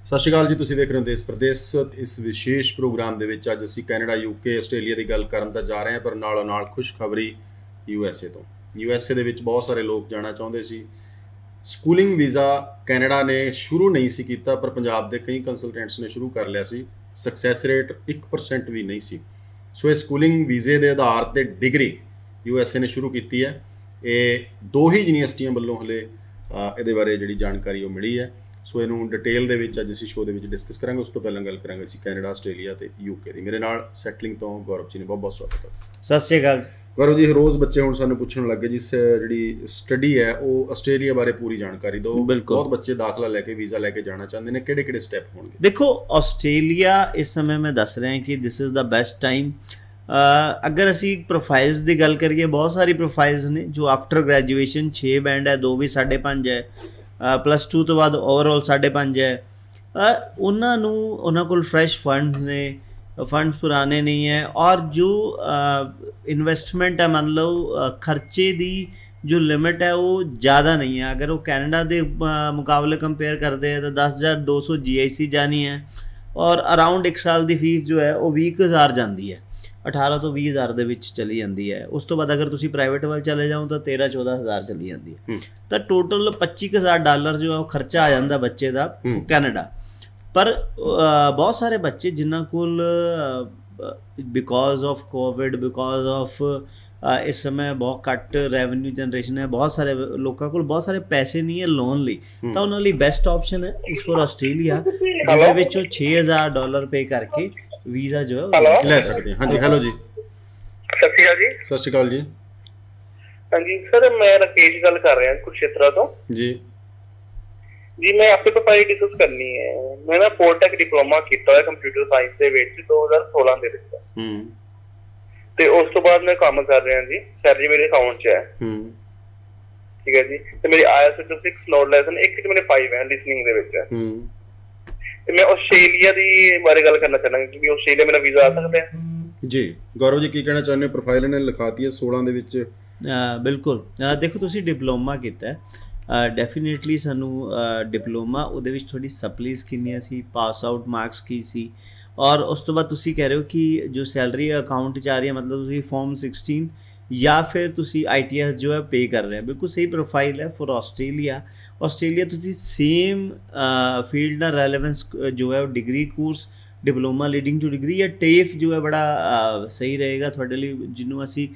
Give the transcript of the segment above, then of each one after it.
ਸਤਿ ਸ਼੍ਰੀ ਅਕਾਲ ਜੀ, ਤੁਸੀਂ ਵੇਖ ਰਹੇ ਹੋ ਦੇਸ਼ ਪ੍ਰਦੇਸ਼। ਇਸ ਵਿਸ਼ੇਸ਼ ਪ੍ਰੋਗਰਾਮ ਦੇ ਵਿੱਚ ਅੱਜ ਅਸੀਂ ਕੈਨੇਡਾ, ਯੂਕੇ, ਆਸਟ੍ਰੇਲੀਆ ਦੀ ਗੱਲ ਕਰਨ ਤਾਂ ਜਾ ਰਹੇ ਹਾਂ, ਪਰ ਨਾਲੋਂ ਨਾਲ ਖੁਸ਼ਖਬਰੀ USA ਤੋਂ। USA ਦੇ ਵਿੱਚ ਬਹੁਤ ਸਾਰੇ ਲੋਕ ਜਾਣਾ ਚਾਹੁੰਦੇ ਸੀ। ਸਕੂਲਿੰਗ ਵੀਜ਼ਾ ਕੈਨੇਡਾ ਨੇ ਸ਼ੁਰੂ ਨਹੀਂ ਸੀ ਕੀਤਾ, ਪਰ ਪੰਜਾਬ ਦੇ ਕਈ ਕੰਸਲਟੈਂਟਸ ਨੇ ਸ਼ੁਰੂ ਕਰ ਲਿਆ ਸੀ। ਸਕਸੈਸ ਰੇਟ 1% ਵੀ ਨਹੀਂ ਸੀ। ਸੋ ਇਹ ਸਕੂਲਿੰਗ ਵੀਜ਼ੇ ਦੇ ਆਧਾਰ ਤੇ ਡਿਗਰੀ USA ਨੇ ਸ਼ੁਰੂ ਕੀਤੀ ਹੈ। ਇਹ ਦੋ ਹੀ ਯੂਨੀਵਰਸਿਟੀਆਂ ਵੱਲੋਂ ਹਲੇ ਇਹਦੇ ਬਾਰੇ ਜਿਹੜੀ ਜਾਣਕਾਰੀ ਉਹ ਮਿਲੀ ਹੈ। ਸੋ ਇਹਨੂੰ ਡਿਟੇਲ ਦੇ ਵਿੱਚ ਅੱਜ ਅਸੀਂ ਸ਼ੋਅ ਦੇ ਵਿੱਚ ਡਿਸਕਸ ਕਰਾਂਗੇ। ਉਸ ਤੋਂ ਪਹਿਲਾਂ ਗੱਲ ਕਰਾਂਗੇ ਅਸੀਂ ਕੈਨੇਡਾ, ਆਸਟ੍ਰੇਲੀਆ ਤੇ UK ਦੀ। ਮੇਰੇ ਨਾਲ ਸੈਟਲਿੰਗ ਤੋਂ ਗੌਰਵ ਜੀ ਨੇ, ਬਹੁਤ ਬਹੁਤ ਸਵਾਗਤ ਹੈ। ਸਤਿ ਸ਼੍ਰੀ ਅਕਾਲ ਗੌਰਵ ਜੀ। ਰੋਜ਼ ਬੱਚੇ ਹੁਣ ਸਾਨੂੰ ਪੁੱਛਣ ਲੱਗੇ ਜੀ ਜਿਹੜੀ ਸਟੱਡੀ ਹੈ ਉਹ ਆਸਟ੍ਰੇਲੀਆ ਬਾਰੇ ਪੂਰੀ ਜਾਣਕਾਰੀ ਦਿਓ। ਬਹੁਤ ਬੱਚੇ ਦਾਖਲਾ ਲੈ ਕੇ ਵੀਜ਼ਾ ਲੈ ਕੇ ਜਾਣਾ ਚਾਹੁੰਦੇ ਨੇ, ਕਿਹੜੇ ਕਿਹੜੇ ਸਟੈਪ ਹੋਣਗੇ? ਦੇਖੋ, ਆਸਟ੍ਰੇਲੀਆ ਇਸ ਸਮੇਂ ਮੈਂ ਦੱਸ ਰਿਹਾ ਕਿ this is the best time. ਅਗਰ ਅਸੀਂ ਪ੍ਰੋਫਾਈਲਸ ਦੀ ਗੱਲ ਕਰੀਏ, ਬਹੁਤ ਸਾਰੀ ਪ੍ਰੋਫਾਈਲਸ ਨੇ ਜੋ ਆਫਟਰ ਗ੍ਰੈਜੂਏਸ਼ਨ 6 ਬੈਂਡ ਹੈ, 2 ਵੀ 5.5 ਹੈ, +2 ਤੋਂ ਬਾਅਦ ਓਵਰਆਲ 5.5 ਹੈ। ਉਹਨਾਂ ਕੋਲ ਫਰੈਸ਼ ਫੰਡਸ ਨੇ, ਫੰਡਸ ਪੁਰਾਣੇ ਨਹੀਂ ਹੈ, ਔਰ ਜੋ ਇਨਵੈਸਟਮੈਂਟ ਹੈ, ਮੰਨ ਲਓ ਖਰਚੇ ਦੀ ਜੋ ਲਿਮਿਟ ਹੈ ਉਹ ਜ਼ਿਆਦਾ ਨਹੀਂ ਹੈ। ਅਗਰ ਉਹ ਕੈਨੇਡਾ ਦੇ ਮੁਕਾਬਲੇ ਕੰਪੇਅਰ ਕਰਦੇ ਹੈ ਤਾਂ 10,200 GIC ਜਾਣੀ ਹੈ, ਔਰ ਅਰਾਊਂਡ 1 ਸਾਲ ਦੀ ਫੀਸ ਜੋ ਹੈ ਉਹ 20,000 ਜਾਂਦੀ ਹੈ, 18 ਤੋਂ 20,000 ਦੇ ਵਿੱਚ ਚਲੀ ਜਾਂਦੀ ਹੈ। ਉਸ ਤੋਂ ਬਾਅਦ ਅਗਰ ਤੁਸੀਂ ਪ੍ਰਾਈਵੇਟ ਵੱਲ ਚਲੇ ਜਾਓ ਤਾਂ 13-14,000 ਚਲੀ ਜਾਂਦੀ ਹੈ। ਤਾਂ ਟੋਟਲ $25,000 ਜੋ ਹੈ ਉਹ ਖਰਚਾ ਆ ਜਾਂਦਾ ਬੱਚੇ ਦਾ ਕੈਨੇਡਾ। ਪਰ ਬਹੁਤ ਸਾਰੇ ਬੱਚੇ ਜਿਨ੍ਹਾਂ ਕੋਲ because of Covid, because of ਇਸ ਸਮੇਂ ਬਹੁਤ ਘੱਟ ਰੈਵਨਿਊ ਜਨਰੇਸ਼ਨ ਹੈ, ਬਹੁਤ ਸਾਰੇ ਲੋਕਾਂ ਕੋਲ ਬਹੁਤ ਸਾਰੇ ਪੈਸੇ ਨਹੀਂ ਹੈ ਲੋਨ ਲਈ, ਤਾਂ ਉਹਨਾਂ ਲਈ ਬੈਸਟ ਆਪਸ਼ਨ ਹੈ ਇਸ ਫੋਰ ਆਸਟ੍ਰੇਲੀਆ, ਜਿਹਦੇ ਵਿੱਚ ਉਹ $6,000 ਪੇ ਕਰਕੇ ਵੀਜ਼ਾ ਜੋ ਹੈ ਲੈ ਸਕਦੇ ਹਾਂ। ਹਾਂਜੀ, ਹੈਲੋ ਜੀ, ਸਤਿ ਸ਼੍ਰੀ ਅਕਾਲ ਜੀ। ਸਤਿ ਸ਼੍ਰੀ ਅਕਾਲ ਜੀ। ਹਾਂਜੀ ਸਰ, ਮੈਂ ਰਾਕੇਸ਼ ਗੱਲ ਕਰ ਰਿਹਾ ਕੁਰਸ਼ੇਤਰਾ ਤੋਂ ਜੀ। ਮੈਂ आपके प्रोफाइल डिस्कस करनी है। मैं ना पोलटेक डिप्लोमा किया है कंप्यूटर साइंस ਦੇ ਵਿੱਚ 2016 ਦੇ ਵਿੱਚ, ਤੇ ਉਸ ਤੋਂ ਬਾਅਦ ਮੈਂ ਕੰਮ ਕਰ ਰਿਹਾ ਜੀ। ਸੈਲਰੀ ਮੇਰੇ ਅਕਾਊਂਟ 'ਚ ਹੈ, ਠੀਕ ਹੈ ਜੀ। ਤੇ ਮੇਰੀ IELTS ਵਿੱਚ 6 ਨੋਟ ਲੈਸਨ, ਇੱਕ 'ਚ ਮੇਰੇ 5 ਹੈ ਲਿਸਨਿੰਗ ਦੇ ਵਿੱਚ। ਤੇ ਮੈਂ ਆਸਟ੍ਰੇਲੀਆ ਦੀ ਬਾਰੇ ਗੱਲ ਕਰਨਾ ਚਾਹੁੰਦਾ ਕਿ ਆਸਟ੍ਰੇਲੀਆ ਮੇਰਾ ਵੀਜ਼ਾ ਆ ਸਕਦਾ ਹੈ ਜੀ। ਗੌਰਵ ਜੀ, ਕੀ ਕਹਿਣਾ ਚਾਹੁੰਦੇ ਹੋ? ਪ੍ਰੋਫਾਈਲ ਇਹਨੇ ਲਿਖਾਤੀ ਹੈ 16 ਦੇ ਵਿੱਚ। ਬਿਲਕੁਲ, ਦੇਖੋ ਤੁਸੀਂ ਡਿਪਲੋਮਾ ਕੀਤਾ, ਡੈਫੀਨੇਟਲੀ ਸਾਨੂੰ ਡਿਪਲੋਮਾ ਉਹਦੇ ਵਿੱਚ ਤੁਹਾਡੀ ਸਪਲੀਜ਼ ਕਿੰਨੀਆਂ ਸੀ, ਪਾਸ ਆਊਟ ਮਾਰਕਸ ਕੀ ਸੀ, ਔਰ ਉਸ ਤੋਂ ਬਾਅਦ ਤੁਸੀਂ ਕਹਿ ਰਹੇ ਹੋ ਕਿ ਜੋ ਸੈਲਰੀ ਅਕਾਊਂਟ 'ਚ ਆ ਰਹੀ ਹੈ, ਮਤਲਬ ਤੁਸੀਂ ਫਾਰਮ 16 ਜਾਂ ਫਿਰ ਤੁਸੀਂ ITS ਜੋ ਹੈ ਪੇ ਕਰ ਰਹੇ ਹੋ। ਬਿਲਕੁਲ ਸਹੀ ਪ੍ਰੋਫਾਈਲ ਹੈ ਫॉर ਆਸਟ੍ਰੇਲੀਆ। ਤੁਸੀਂ ਸੇਮ ਫੀਲਡ ਨਾਲ ਰੈਲੇਵੈਂਸ ਜੋ ਹੈ ਉਹ degree course, diploma leading to degree ਜਾਂ ਟੇਫ ਜੋ ਹੈ ਬੜਾ ਸਹੀ ਰਹੇਗਾ ਤੁਹਾਡੇ ਲਈ, ਜਿਹਨੂੰ ਅਸੀਂ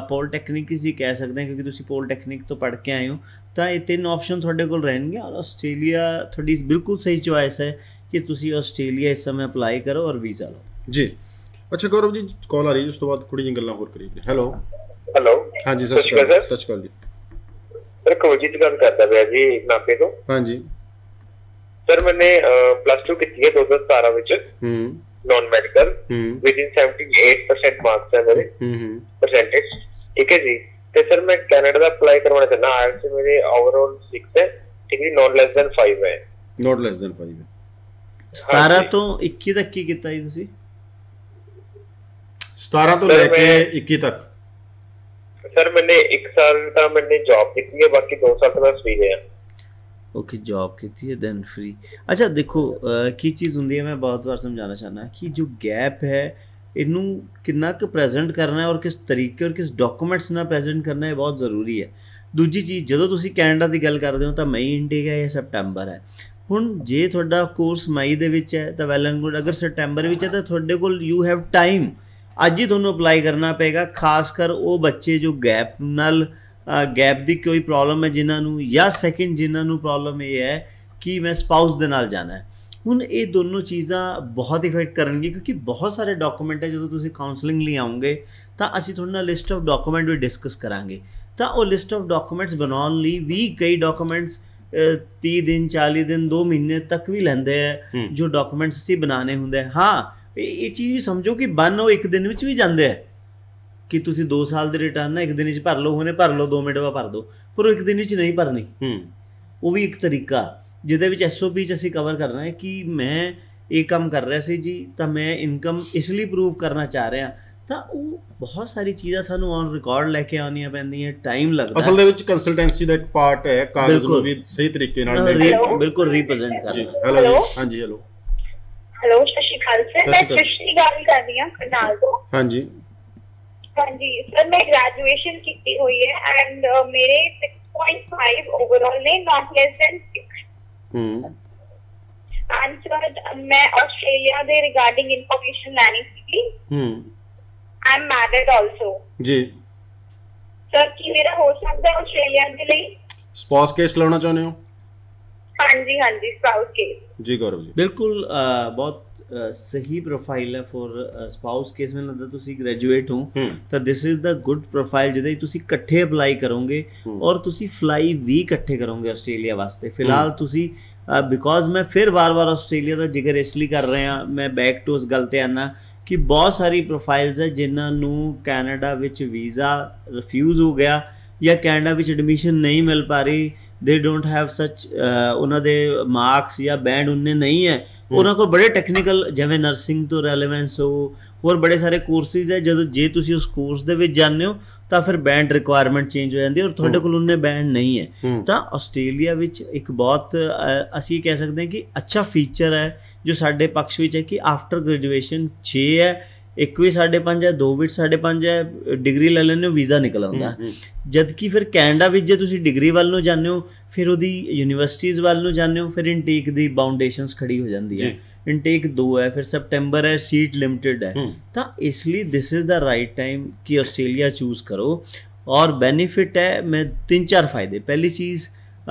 ਪੋਲੀਟੈਕਨਿਕ ਹੀ ਕਹਿ ਸਕਦੇ ਹਾਂ, ਕਿਉਂਕਿ ਤੁਸੀਂ ਪੋਲੀਟੈਕਨਿਕ ਤੋਂ ਪੜ੍ਹ ਕੇ ਆਏ ਹੋ। ਤਾਂ ਇਹ 3 ਆਪਸ਼ਨ ਤੁਹਾਡੇ ਕੋਲ ਰਹਿਣਗੇ, ਔਰ ਆਸਟ੍ਰੇਲੀਆ ਤੁਹਾਡੀ ਬਿਲਕੁਲ ਸਹੀ ਚੁਆਇਸ ਹੈ ਕਿ ਤੁਸੀਂ ਆਸਟ੍ਰੇਲੀਆ ਇਸ ਸਮੇਂ ਅਪਲਾਈ ਕਰੋ ਔਰ ਵੀਜ਼ਾ ਲਓ ਜੀ। ਅੱਛਾ ਗੌਰਵ ਜੀ, ਕਾਲ ਆ ਰਹੀ ਹੈ, ਉਸ ਤੋਂ ਬਾਅਦ ਥੋੜੀ ਜਿਹੀ ਗੱਲਾਂ ਹੋਰ ਕਰੀਏ। ਹੈਲੋ ਹਾਂਜੀ, ਸਤਿ ਸ਼੍ਰੀ ਅਕਾਲ। ਸਤਿ ਸ਼੍ਰੀ ਅਕਾਲ ਜੀ। ਸਰ ਕਵਲਜੀਤ ਗੱਲ ਕਰਦਾ ਪਿਆ ਜੀ ਨਾਪੇ ਤੋਂ। ਹਾਂਜੀ ਸਰ, ਮੈਨੇ +2 ਕੀਤੀ ਹੈ 2017 ਵਿੱਚ, non medical, with in 78% marks है मेरे परसेंटेज, ठीक है जी। तो सर मैं कनाडा का अप्लाई करवाना चाहना। IELTS से मेरे ओवरऑल 6 है, ठीक है, नॉट लेस देन 5 है। नॉट लेस देन 5 है। 17 ਤੋਂ 21 ਤੱਕ ਕੀ ਕੀਤਾ ਜੀ ਤੁਸੀਂ? 17 ਤੋਂ ਲੈ ਕੇ 21 ਤੱਕ सर मैंने 1 साल का मैंने जॉब की है, बाकी 2 साल तो मैं फ्री है। ओके, जॉब की है देन फ्री। अच्छा देखो, की चीज़ होंगी है, मैं बहुत बार समझाना चाहना कि जो गैप है इनू कितना क प्रेजेंट करना है और किस तरीके और किस डॉक्यूमेंट्स ना प्रेजेंट करना है, बहुत ज़रूरी है। दूजी चीज़, जो तुसी कैनेडा की गल करते हो तो मई इनटेक है या सैप्टैंबर है। हुण जे तुहाडा कोर्स मई दे विच है तो वैल एंड गुड, अगर सैप्टैंबर विच है तो तुहाडे कोल यू हैव टाइम, अज ही तुहानूं अप्लाई करना पेगा। खासकर वो बच्चे जो गैप नाल गैप की कोई प्रॉब्लम है जिन्होंने, या सैकेंड जिन्होंने प्रॉब्लम ये है कि मैं स्पाउस के नाल जाना है। हुण ये दोनों चीज़ां बहुत इफेक्ट करनगी, क्योंकि बहुत सारे डॉक्यूमेंट है। जो तुसीं काउंसलिंग लई आओगे तो असीं तुहाडे नाल लिस्ट ऑफ डॉक्यूमेंट भी डिस्कस करांगे। तो वो लिस्ट ऑफ डॉक्यूमेंट्स बनाउण लई भी कई डॉक्यूमेंट्स 30 दिन 40 दिन 2 महीने तक भी लैंदे है, जो डॉक्यूमेंट्स असीं बनाने हुंदे। हाँ, ये चीज़ भी समझो कि बन वो 1 दिन विच भी जांदे है कि तुसी 2 साल के रिटर्न ना 1 दिन भर लो, हुणे भर लो, 2 मिनट बाद भर दो, पर वो 1 दिन नहीं भरनी। वो भी एक तरीका जिहदे विच SOP असीं कवर करना है कि मैं ये काम कर रहा सी जी, तो मैं इनकम इसलिए प्रूव करना चाह रहा, ਤਾਂ ਉਹ ਬਹੁਤ ਸਾਰੀ ਚੀਜ਼ਾਂ ਸਾਨੂੰ ਔਨ ਰਿਕਾਰਡ ਲੈ ਕੇ ਆਉਣੀਆਂ ਪੈਂਦੀਆਂ, ਟਾਈਮ ਲੱਗਦਾ। ਅਸਲ ਦੇ ਵਿੱਚ ਕੰਸਲਟੈਂਸੀ ਦਾ ਇੱਕ ਪਾਰਟ ਹੈ ਕਾਗਜ਼ ਨੂੰ ਵੀ ਸਹੀ ਤਰੀਕੇ ਨਾਲ ਬਿਲਕੁਲ ਰਿਪਰੈਜ਼ੈਂਟ ਕਰਨਾ। ਹੈਲੋ ਹਾਂਜੀ ਹੈਲੋ ਸਤਿ ਸ਼੍ਰੀ ਅਕਾਲ ਸਰ, ਮੈਂ ਸ੍ਰਿਸ਼ਟੀ ਗੱਲ ਕਰ ਰਹੀ ਹਾਂ ਕਰਨਾਲ ਤੋਂ। ਹਾਂਜੀ ਹਾਂਜੀ ਸਰ, ਮੈਂ ਗ੍ਰੈਜੂਏਸ਼ਨ ਕੀਤੀ ਹੋਈ ਹੈ ਐਂਡ ਮੇਰੇ 6.5 ਓਵਰਆਲ ਨੇ, ਨਾਟ ਲੈਸ ਦੈਨ 6। ਐਂਡ ਸਰ ਮੈਂ ਆਸਟ੍ਰੇਲੀਆ ਦੇ ਰਿਗਾਰਡਿੰਗ ਇਨਫੋਰਮੇਸ਼ਨ ਲੈਣੀ ਸੀ। ਆਈ ਐਮ ਮੈਰਿਡ ਆਲਸੋ ਜੀ। ਸਰ ਕੀ ਮੇਰਾ ਹੋ ਸਕਦਾ ਆਸਟ੍ਰੇਲੀਆ ਦੇ ਲਈ? ਸਪਾਊਸ ਕੇਸ ਲਾਉਣਾ ਚਾਹੁੰਦੇ ਹੋ? ਹਾਂਜੀ ਹਾਂਜੀ, ਸਪਾਊਸ ਕੇਸ। ਜੀ ਗੌਰਵ ਜੀ, ਬਿਲਕੁਲ ਬਹੁਤ ਸਹੀ ਪ੍ਰੋਫਾਈਲ ਹੈ ਫॉर ਸਪਾਊਸ ਕੇਸ। ਮੈਨੂੰ ਲੱਗਦਾ ਤੁਸੀਂ ਗ੍ਰੈਜੂਏਟ ਹੋ ਤਾਂ this is the good profile ਜਿਹਦੇ ਤੁਸੀਂ ਇਕੱਠੇ ਅਪਲਾਈ ਕਰੋਗੇ ਔਰ ਤੁਸੀਂ ਫਲਾਈ ਵੀ ਇਕੱਠੇ ਕਰੋਗੇ ਆਸਟ੍ਰੇਲੀਆ ਵਾਸਤੇ। ਫਿਲਹਾਲ ਤੁਸੀਂ ਬਿਕੋਜ਼ ਮੈਂ ਫਿਰ ਵਾਰ-ਵਾਰ ਆਸਟ੍ਰੇਲੀਆ ਦਾ ਜ਼ਿਕਰ ਇਸ ਲਈ ਕਰ ਰਿਹਾ, ਮੈਂ ਬੈਕ ਟੂ ਉਸ ਗੱਲ ਤੇ ਆਨਾ ਕਿ ਬਹੁਤ ਸਾਰੀ ਪ੍ਰੋਫਾਈਲਸ ਹੈ ਜਿਨ੍ਹਾਂ ਨੂੰ ਕੈਨੇਡਾ ਵਿੱਚ ਵੀਜ਼ਾ ਰਿਫਿਊਜ਼ ਹੋ ਗਿਆ ਜਾਂ ਕੈਨੇਡਾ ਵਿੱਚ ਐਡਮਿਸ਼ਨ ਨਹੀਂ ਮਿਲ ਪਾ ਰਹੀ। ਦੇ ਡੋਂਟ ਹੈਵ ਸੱਚ, ਉਹਨਾਂ ਦੇ ਮਾਰਕਸ ਜਾਂ ਬੈਂਡ ਉਨੇ ਨਹੀਂ ਹੈ। ਉਹਨਾਂ ਕੋਲ ਬੜੇ ਟੈਕਨੀਕਲ ਜਿਵੇਂ ਨਰਸਿੰਗ ਤੋਂ ਰੈਲੇਵੈਂਸ ਹੋ, ਹੋਰ ਬੜੇ ਸਾਰੇ ਕੋਰਸਿਸ ਹੈ। ਜਦੋਂ ਜੇ ਤੁਸੀਂ ਉਸ ਕੋਰਸ ਦੇ ਵਿੱਚ ਜਾਂਦੇ ਹੋ ਤਾਂ ਫਿਰ ਬੈਂਡ ਰਿਕੁਆਇਰਮੈਂਟ ਚੇਂਜ ਹੋ ਜਾਂਦੀ ਹੈ ਔਰ ਤੁਹਾਡੇ ਕੋਲ ਉਨੇ ਬੈਂਡ ਨਹੀਂ ਹੈ। ਤਾਂ ਆਸਟ੍ਰੇਲੀਆ ਵਿੱਚ ਇੱਕ ਬਹੁਤ ਅਸੀਂ ਕਹਿ ਸਕਦੇ ਹਾਂ ਕਿ ਅੱਛਾ ਫੀਚਰ ਹੈ ਜੋ ਸਾਡੇ ਪਕਸ਼ ਵਿੱਚ ਹੈ ਕਿ ਆਫਟਰ ਗ੍ਰੈਜੂਏਸ਼ਨ 6 ਹੈ, 1 ਵੀ 5.5 ਹੈ, 2 ਵੀ 5.5 ਹੈ, ਡਿਗਰੀ ਲੈ ਲੈਂਦੇ ਹੋ ਵੀਜ਼ਾ ਨਿਕਲ ਆਉਂਦਾ। ਜਦ ਕਿ ਫਿਰ ਕੈਨੇਡਾ ਵਿੱਚ ਜੇ ਤੁਸੀਂ ਡਿਗਰੀ ਵੱਲ ਨੂੰ ਜਾਂਦੇ ਹੋ ਫਿਰ ਉਹਦੀ ਯੂਨੀਵਰਸਿਟੀਜ਼ ਵੱਲ ਨੂੰ ਜਾਂਦੇ ਹੋ, ਫਿਰ ਇਨਟੇਕ ਦੀ ਬਾਉਂਡੇਸ਼ਨਸ ਖੜੀ ਹੋ ਜਾਂਦੀ ਹੈ। ਇਨਟੇਕ 2 ਹੈ, ਫਿਰ ਸੈਪਟੈਂਬਰ ਹੈ, ਸੀਟ ਲਿਮਿਟਡ ਹੈ। ਤਾਂ ਇਸ ਲਈ this is the right time ਕਿ ਆਸਟ੍ਰੇਲੀਆ ਚੂਜ਼ ਕਰੋ। ਔਰ ਬੈਨੀਫਿਟ ਹੈ ਮੈਂ 3-4 ਫਾਇਦੇ। ਪਹਿਲੀ ਚੀਜ਼,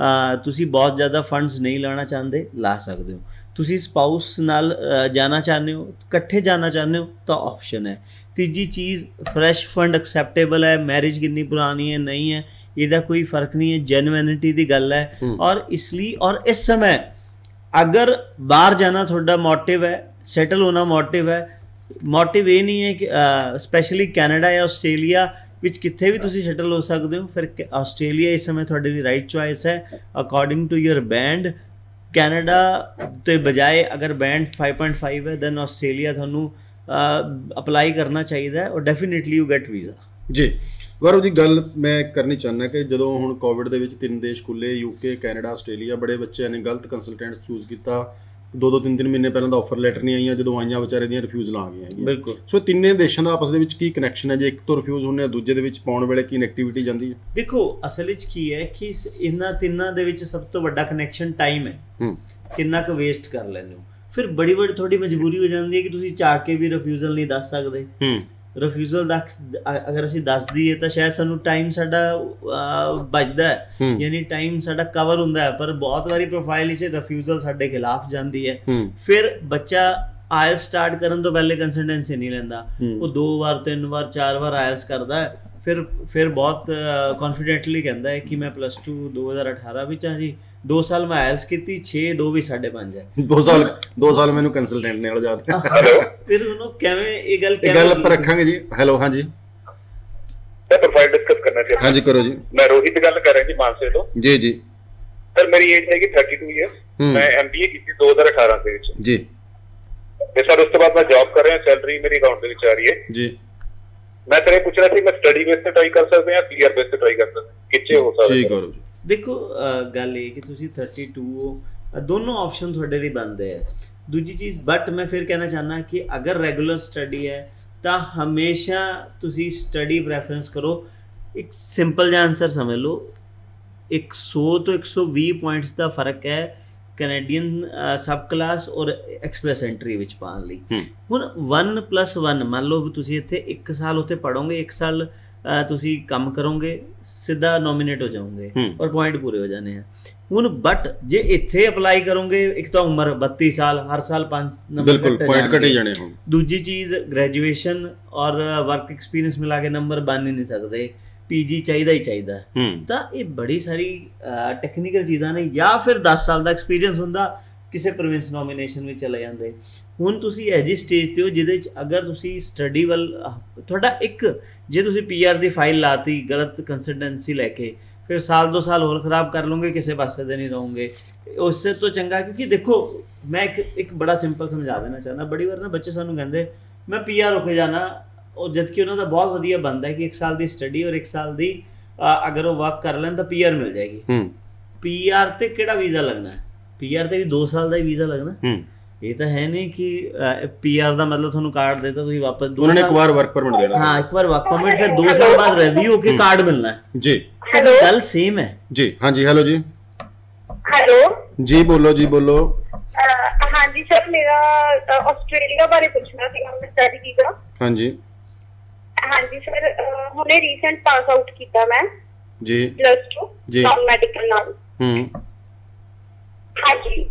ਤੁਸੀਂ ਬਹੁਤ ਜ਼ਿਆਦਾ ਫੰਡਸ ਨਹੀਂ ਲਾਣਾ ਚਾਹੁੰਦੇ, ਲਾ ਸਕਦੇ ਹੋ। ਤੁਸੀਂ ਸਪਾਊਸ ਨਾਲ ਜਾਣਾ ਚਾਹੁੰਦੇ ਹੋ, ਇਕੱਠੇ ਜਾਣਾ ਚਾਹੁੰਦੇ ਹੋ ਤਾਂ ਆਪਸ਼ਨ ਹੈ। ਤੀਜੀ ਚੀਜ਼, ਫਰੈਸ਼ ਫੰਡ ਐਕਸੈਪਟੇਬਲ ਹੈ। ਮੈਰਿਜ ਕਿੰਨੀ ਪੁਰਾਣੀ ਹੈ ਨਹੀਂ ਹੈ ਇਹਦਾ ਕੋਈ ਫਰਕ ਨਹੀਂ ਹੈ, ਜੈਨੂਇਨਿਟੀ ਦੀ ਗੱਲ ਹੈ। ਔਰ ਇਸ ਲਈ ਔਰ ਇਸ ਸਮੇਂ ਅਗਰ ਬਾਹਰ ਜਾਣਾ ਤੁਹਾਡਾ ਮੋਟਿਵ ਹੈ, ਸੈਟਲ ਹੋਣਾ ਮੋਟਿਵ ਹੈ, ਮੋਟਿਵ ਇਹ ਨਹੀਂ ਹੈ ਕਿ ਸਪੈਸ਼ਲੀ ਕੈਨੇਡਾ ਜਾਂ ਆਸਟ੍ਰੇਲੀਆ ਵਿੱਚ ਕਿੱਥੇ ਵੀ ਤੁਸੀਂ ਸੈਟਲ ਹੋ ਸਕਦੇ ਹੋ, ਫਿਰ ਆਸਟ੍ਰੇਲੀਆ ਇਸ ਸਮੇਂ ਤੁਹਾਡੇ ਲਈ ਰਾਈਟ ਚੋਇਸ ਹੈ according to your band. Canada ਤੇ ਬਜਾਏ ਅਗਰ ਬੈਂਡ 5.5 ਹੈ ਦੈਨ ਆਸਟ੍ਰੇਲੀਆ ਤੁਹਾਨੂੰ ਅਪਲਾਈ ਕਰਨਾ ਚਾਹੀਦਾ ਹੈ ਔਰ ਡੈਫੀਨੇਟਲੀ ਯੂ ਗੈਟ ਵੀਜ਼ਾ। ਜੀ ਗੌਰਵ ਜੀ, ਗੱਲ ਮੈਂ ਕਰਨੀ ਚਾਹੁੰਦਾ ਕਿ ਜਦੋਂ ਹੁਣ ਕੋਵਿਡ ਦੇ ਵਿੱਚ 3 ਦੇਸ਼ ਖੁੱਲੇ, UK, ਕੈਨੇਡਾ, ਆਸਟ੍ਰੇਲੀਆ, ਬੜੇ ਬੱਚਿਆਂ ਨੇ ਗਲਤ ਕੰਸਲਟੈਂਟ ਚੂਜ਼ ਕੀਤਾ। 2-2 3-3 ਮਹੀਨੇ ਪਹਿਲਾਂ ਤਾਂ ਆਫਰ ਲੈਟਰ ਨਹੀਂ ਆਈਆਂ, ਜਦੋਂ ਆਈਆਂ ਵਿਚਾਰੇ ਦੀਆਂ ਰਿਫਿਊਜ਼ ਲਾ ਗਈਆਂ ਹੈਗੀਆਂ। ਬਿਲਕੁਲ। ਸੋ ਤਿੰਨੇ ਦੇਸ਼ਾਂ ਦਾ ਆਪਸ ਦੇ ਵਿੱਚ ਕੀ ਕਨੈਕਸ਼ਨ ਹੈ? ਜੇ ਇੱਕ ਤੋਂ ਰਿਫਿਊਜ਼ ਹੁੰਦੇ ਆ ਦੂਜੇ ਦੇ ਵਿੱਚ ਪਾਉਣ ਵੇਲੇ ਕੀ ਕਨੈਕਟੀਵਿਟੀ ਜਾਂਦੀ ਹੈ? ਦੇਖੋ ਅਸਲ ਵਿੱਚ ਕੀ ਹੈ ਕਿ ਇਹਨਾਂ ਤਿੰਨਾਂ ਦੇ ਵਿੱਚ ਸਭ ਤੋਂ ਵੱਡਾ ਕਨੈਕਸ਼ਨ ਟਾਈਮ ਹੈ। ਕਿੰਨਾ ਕੁ ਵੇਸਟ ਕਰ ਲੈਂਦੇ ਹੋ। ਫਿਰ ਬੜੀ ਤੁਹਾਡੀ ਮਜਬੂਰੀ ਹੋ ਜਾਂਦੀ ਹੈ ਕਿ ਤੁਸੀਂ ਚਾਹ ਕੇ ਵੀ ਰਿਫਿਊਜ਼ਲ ਨਹੀਂ ਦੱਸ ਸਕਦੇ। ਰਿਫਿਊਜ਼ਲ ਦਾ ਅਗਰ ਅਸੀਂ ਦੱਸ ਦਈਏ ਤਾਂ ਸ਼ਾਇਦ ਸਾਨੂੰ ਟਾਈਮ ਸਾਡਾ ਬਚਦਾ ਹੈ, ਯਾਨੀ ਟਾਈਮ ਸਾਡਾ ਕਵਰ ਹੁੰਦਾ ਹੈ। ਪਰ ਬਹੁਤ ਵਾਰੀ ਪ੍ਰੋਫਾਈਲ ਵਿੱਚ ਰਿਫਿਊਜ਼ਲ ਸਾਡੇ ਖਿਲਾਫ ਜਾਂਦੀ ਹੈ। ਫਿਰ ਬੱਚਾ ਆਇਲਸ ਸਟਾਰਟ ਕਰਨ ਤੋਂ ਪਹਿਲੇ ਕੰਸਲਟੈਂਸੀ ਨਹੀਂ ਲੈਂਦਾ, ਉਹ 2 ਵਾਰ 3 ਵਾਰ 4 ਵਾਰ ਆਇਲਸ ਕਰਦਾ ਹੈ। ਫਿਰ ਬਹੁਤ ਕੌਨਫੀਡੈਂਟਲੀ ਕਹਿੰਦਾ ਹੈ ਕਿ ਮੈਂ +2 2018 ਵਿੱਚ ਹਾਂ ਜੀ, 2 ਸਾਲ ਮੈਂ ਆਇਲਸ ਕੀਤੀ, 6 2 ਵੀ 5.5 ਹੈ। 2 ਸਾਲ ਮੈਨੂੰ ਕੰਸਲਟੈਂਟ ਨੇ ਉਲਝਾ ਦਿੱਤਾ। ਫਿਰ ਉਹਨੂੰ ਕਿਵੇਂ ਇਹ ਗੱਲ ਪਰ ਰੱਖਾਂਗੇ ਜੀ। ਹੈਲੋ ਹਾਂਜੀ ਸਰ, ਪ੍ਰੋਫਾਈਲ ਡਿਸਕਸ ਕਰਨਾ ਚਾਹੀਦਾ। ਹਾਂਜੀ ਕਰੋ ਜੀ। ਮੈਂ ਰੋਹਿਤ ਗੱਲ ਕਰ ਰਿਹਾ ਜੀ ਮਾਨਸੇ ਤੋਂ। ਜੀ ਜੀ ਸਰ, ਮੇਰੀ ਏਜ ਹੈਗੀ 32 ਇਅਰਸ। ਮੈਂ MBA ਕੀਤੀ 2018 ਦੇ ਵਿੱਚ ਜੀ। ਤੇ ਸਰ ਉਸ ਤੋਂ ਬਾਅਦ ਮੈਂ ਜੌਬ ਕਰ ਰਿਹਾ, ਸੈਲਰੀ ਮੇਰੀ ਅਕਾਊਂਟ ਦੇ ਵਿੱਚ ਆ ਰਹੀ ਹੈ ਜੀ। ਮੈਂ ਤੇਰੇ ਪੁੱਛ ਰਿਹਾ ਸੀ ਮੈਂ ਸਟੱਡੀ ਬੇਸ ਤੇ ਟਰਾਈ ਕਰ ਸਕਦਾ ਜਾਂ ਪੀਆਰ ਬੇਸ ਤੇ ਟਰਾਈ ਕਰ ਸਕਦਾ, ਕਿੱਥੇ ਹੋ ਸਕਦਾ? ਜੀ ਕਰੋ ਜੀ। ਦੇਖੋ ਗੱਲ ਇਹ ਕਿ ਤੁਸੀਂ 32 ਹੋ, ਦੋਨੋਂ ਆਪਸ਼ਨ ਤੁਹਾਡੇ ਲਈ ਬਣਦੇ ਹੈ। ਦੂਜੀ ਚੀਜ਼, ਬਟ ਮੈਂ ਫਿਰ ਕਹਿਣਾ ਚਾਹੁੰਦਾ ਕਿ ਅਗਰ ਰੈਗੂਲਰ ਸਟੱਡੀ ਹੈ ਤਾਂ ਹਮੇਸ਼ਾ ਤੁਸੀਂ ਸਟੱਡੀ ਪ੍ਰੈਫਰੈਂਸ ਕਰੋ। ਇੱਕ ਸਿੰਪਲ ਜਿਹਾ ਆਨਸਰ ਸਮਝ ਲਓ, 100 ਤੋਂ 120 ਪੁਆਇੰਟਸ ਦਾ ਫਰਕ ਹੈ ਕੈਨੇਡੀਅਨ ਸਬ ਕਲਾਸ ਔਰ ਐਕਸਪ੍ਰੈਸ ਐਂਟਰੀ ਵਿੱਚ ਪਾਉਣ ਲਈ। ਹੁਣ 1+1 ਮੰਨ ਲਓ ਤੁਸੀਂ ਇੱਥੇ 1 ਸਾਲ ਉੱਥੇ ਪੜ੍ਹੋਗੇ, 1 ਸਾਲ ਤੁਸੀਂ ਕੰਮ ਕਰੋਗੇ, ਸਿੱਧਾ ਨੋਮੀਨੇਟ ਹੋ ਜਾਓਗੇ ਔਰ ਪੁਆਇੰਟ ਪੂਰੇ ਹੋ ਜਾਣੇ ਆ। ਹੁਣ ਬਟ ਜੇ ਇੱਥੇ ਅਪਲਾਈ ਕਰੋਗੇ, ਇੱਕ ਤਾਂ ਉਮਰ 32 ਸਾਲ, ਹਰ ਸਾਲ 5 ਨੰਬਰ ਘਟੇ ਜਾਣੇ। ਦੂਜੀ ਚੀਜ਼, ਗ੍ਰੈਜੂਏਸ਼ਨ ਔਰ ਵਰਕ ਐਕਸਪੀਰੀਅੰਸ ਮਿਲਾ ਕੇ ਨੰਬਰ ਬਣ ਹੀ ਨਹੀਂ ਸਕਦੇ, PG ਚਾਹੀਦਾ ਹੀ ਚਾਹੀਦਾ। ਤਾਂ ਇਹ ਬੜੀ ਸਾਰੀ ਟੈਕਨੀਕਲ ਚੀਜ਼ਾਂ ਨੇ। ਜਾਂ ਫਿਰ 10 ਸਾਲ ਦਾ ਐਕਸਪੀਰੀਅੰਸ ਹੁੰਦਾ, ਕਿਸੇ ਪ੍ਰੋਵਿੰਸ ਨੋਮੀਨੇਸ਼ਨ ਵਿੱਚ ਚਲੇ ਜਾਂਦੇ। ਹੁਣ ਤੁਸੀਂ ਇਹੋ ਜਿਹੀ ਸਟੇਜ 'ਤੇ ਹੋ ਜਿਹਦੇ 'ਚ ਅਗਰ ਤੁਸੀਂ ਸਟੱਡੀ ਵੱਲ ਤੁਹਾਡਾ ਜੇ ਤੁਸੀਂ PR ਦੀ ਫਾਈਲ ਲਾਤੀ ਗਲਤ ਕੰਸਲਟੈਂਸੀ ਲੈ ਕੇ, ਫਿਰ ਸਾਲ 2 ਸਾਲ ਹੋਰ ਖਰਾਬ ਕਰ ਲਓਗੇ, ਕਿਸੇ ਪਾਸੇ ਦੇ ਨਹੀਂ ਰਹੋਗੇ। ਉਸਸੇ ਤੋਂ ਚੰਗਾ, ਕਿਉਂਕਿ ਦੇਖੋ ਮੈਂ ਇੱਕ ਬੜਾ ਸਿੰਪਲ ਸਮਝਾ ਦੇਣਾ ਚਾਹੁੰਦਾ। ਬੜੀ ਵਾਰ ਨਾ ਬੱਚੇ ਸਾਨੂੰ ਕਹਿੰਦੇ ਮੈਂ PR ਹੋ ਕੇ ਜਾਣਾ ਉਹ ਜਦਕਿ ਉਹਨਾਂ ਦਾ ਬਹੁਤ ਵਧੀਆ ਬਣਦਾ ਹੈ ਕਿ 1 ਸਾਲ ਦੀ ਸਟੱਡੀ ਔਰ 1 ਸਾਲ ਦੀ ਅਗਰ ਉਹ ਵਰਕ ਕਰ ਲੈਣ ਤਾਂ PR ਮਿਲ ਜਾਏਗੀ। PR ਤੇ ਕਿਹੜਾ ਵੀਜ਼ਾ ਲੱਗਣਾ ਹੈ? PR ਤੇ ਵੀ 2 ਸਾਲ ਦਾ ਹੀ ਵੀਜ਼ਾ ਲੱਗਣਾ। ਇਹ ਤਾਂ ਹੈ ਨਹੀਂ ਕਿ PR ਦਾ ਮਤਲਬ ਤੁਹਾਨੂੰ ਕਾਰਡ ਦੇਤਾ ਤੁਸੀਂ ਵਾਪਸ ਉਹਨਾਂ ਨੇ ਇੱਕ ਵਾਰ ਵਰਕ ਪਰਮਿਟ ਦੇਣਾ। ਹਾਂ, ਇੱਕ ਵਾਰ ਵਰਕ ਪਰਮਿਟ, ਫਿਰ 2 ਸਾਲ ਬਾਅਦ ਰਿਵਿਊ ਹੋ ਕੇ ਕਾਰਡ ਮਿਲਣਾ ਹੈ ਜੀ। ਹੈਲੋ, ਗੱਲ ਸੇਮ ਹੈ ਜੀ। ਹਾਂਜੀ, ਹੈਲੋ ਜੀ। ਹੈਲੋ ਜੀ, ਬੋਲੋ ਜੀ, ਬੋਲੋ। ਹਾਂਜੀ ਸਰ, ਮੇਰਾ ਆਸਟ੍ਰੇਲੀਆ ਬਾਰੇ ਪੁੱਛਣਾ ਸੀਗਾ, ਮੈਂ ਸਟੱਡੀ ਵੀਜ਼ਾ। ਹਾਂਜੀ ਹਾਂਜੀ ਸਰ, ਹੁਣੇ ਰੀਸੈਂਟ ਪਾਸ ਆਊਟ ਕੀਤਾ ਮੈਂ ਜੀ, +2 ਜੀ, ਨਾਨ ਮੈਡੀਕਲ ਨਾਲ। ਹਾਂਜੀ,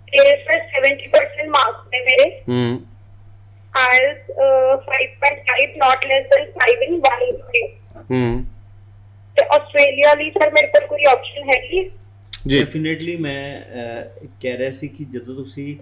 ਤੇ ਸਰ 70% ਮਾਰਕਸ ਨੇ ਮੇਰੇ। IELTS 5.5 not less than 5 in 1 interview। ਤੇ ਆਸਟ੍ਰੇਲੀਆ ਲਈ ਸਰ ਮੇਰੇ ਕੋਲ ਕੋਈ ਆਪਸ਼ਨ ਹੈਗੀ? ਜੀ, ਡੈਫੀਨਿਟਲੀ ਮੈਂ ਕਹਿ ਰਿਹਾ ਸੀ ਕਿ ਜਦੋਂ ਤੁਸੀਂ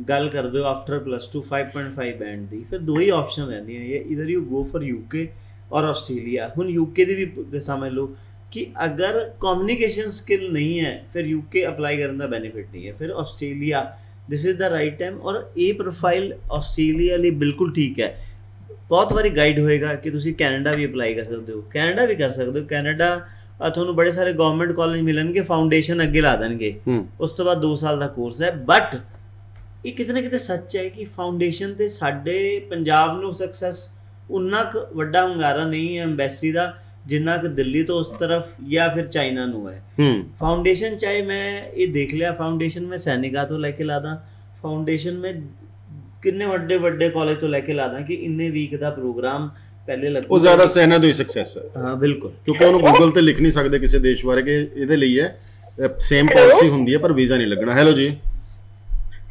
ਗੱਲ ਕਰਦੇ ਹੋ ਆਫਟਰ +2 5.5 ਬੈਂਡ ਦੀ, ਫਿਰ 2 ਹੀ ਆਪਸ਼ਨ ਰਹਿੰਦੀਆਂ, ਇਧਰ ਯੂ ਗੋ ਫॉर UK ਔਰ ਆਸਟ੍ਰੇਲੀਆ। ਹੁਣ UK ਦੀ ਵੀ ਸਮਝ ਲਓ ਕਿ ਅਗਰ ਕਮਿਊਨੀਕੇਸ਼ਨ ਸਕਿੱਲ ਨਹੀਂ ਹੈ ਫਿਰ UK ਅਪਲਾਈ ਕਰਨ ਦਾ ਬੈਨੀਫਿਟ ਨਹੀਂ ਹੈ, ਫਿਰ Australia this is the right time. ਔਰ ਇਹ ਪ੍ਰੋਫਾਈਲ ਆਸਟ੍ਰੇਲੀਆ ਲਈ ਬਿਲਕੁਲ ਠੀਕ ਹੈ। ਬਹੁਤ ਵਾਰੀ ਗਾਈਡ ਹੋਏਗਾ ਕਿ ਤੁਸੀਂ ਕੈਨੇਡਾ ਵੀ ਅਪਲਾਈ ਕਰ ਸਕਦੇ ਹੋ, ਕੈਨੇਡਾ ਵੀ ਕਰ ਸਕਦੇ ਹੋ। ਕੈਨੇਡਾ ਤੁਹਾਨੂੰ ਬੜੇ ਸਾਰੇ ਗਵਰਨਮੈਂਟ ਕਾਲਜ ਮਿਲਣਗੇ, ਫਾਊਂਡੇਸ਼ਨ ਅੱਗੇ ਲਾ ਦੇਣਗੇ, ਉਸ ਤੋਂ ਬਾਅਦ 2 ਸਾਲ ਦਾ ਕੋਰਸ ਹੈ। ਬਟ ਇਹ ਕਿਤੇ ਨਾ ਕਿਤੇ ਸੱਚ ਹੈ ਕਿ ਫਾਊਂਡੇਸ਼ਨ ਤੇ ਸਾਡੇ ਪੰਜਾਬ ਨੂੰ ਸਕਸੈਸ ਉਨਾ ਕੁ ਵੱਡਾ ਹੁੰਗਾਰਾ ਨਹੀਂ ਹੈ ਐਮਬੈਸੀ ਦਾ ਜਿੰਨਾ ਕਿ ਦਿੱਲੀ ਤੋਂ ਉਸ ਤਰਫ ਜਾਂ ਫਿਰ ਚਾਈਨਾ ਨੂੰ ਹੈ। ਫਾਊਂਡੇਸ਼ਨ ਚਾਹੇ ਮੈਂ ਇਹ ਦੇਖ ਲਿਆ, ਫਾਊਂਡੇਸ਼ਨ ਮੈਂ ਸੈਨਿਕਾ ਤੋਂ ਲੈ ਕੇ ਲਾ ਦਾਂ, ਫਾਊਂਡੇਸ਼ਨ ਮੈਂ ਕਿੰਨੇ ਵੱਡੇ ਵੱਡੇ ਕਾਲਜ ਤੋਂ ਲੈ ਕੇ ਲਾ ਦਾਂ ਕਿ ਇੰਨੇ ਵੀਕ ਦਾ ਪ੍ਰੋਗਰਾਮ ਪਹਿਲੇ ਲੱਗੂ, ਉਹ ਜ਼ਿਆਦਾ ਸੈਨਾ ਤੋਂ ਹੀ ਸਕਸੈਸ ਹੈ। ਹਾਂ ਬਿਲਕੁਲ, ਕਿਉਂਕਿ ਉਹਨੂੰ ਗੂਗਲ ਤੇ ਲਿਖ ਨਹੀਂ ਸਕਦੇ ਕਿਸੇ ਦੇਸ਼ ਬਾਰੇ ਕਿ ਇਹਦੇ ਲਈ ਹੈ, ਸੇਮ ਪਾਲਿਸੀ ਹੁੰਦੀ ਹੈ ਪਰ ਵੀਜ਼ਾ ਨਹੀਂ ਲੱਗਣਾ। ਹੈਲੋ ਜੀ।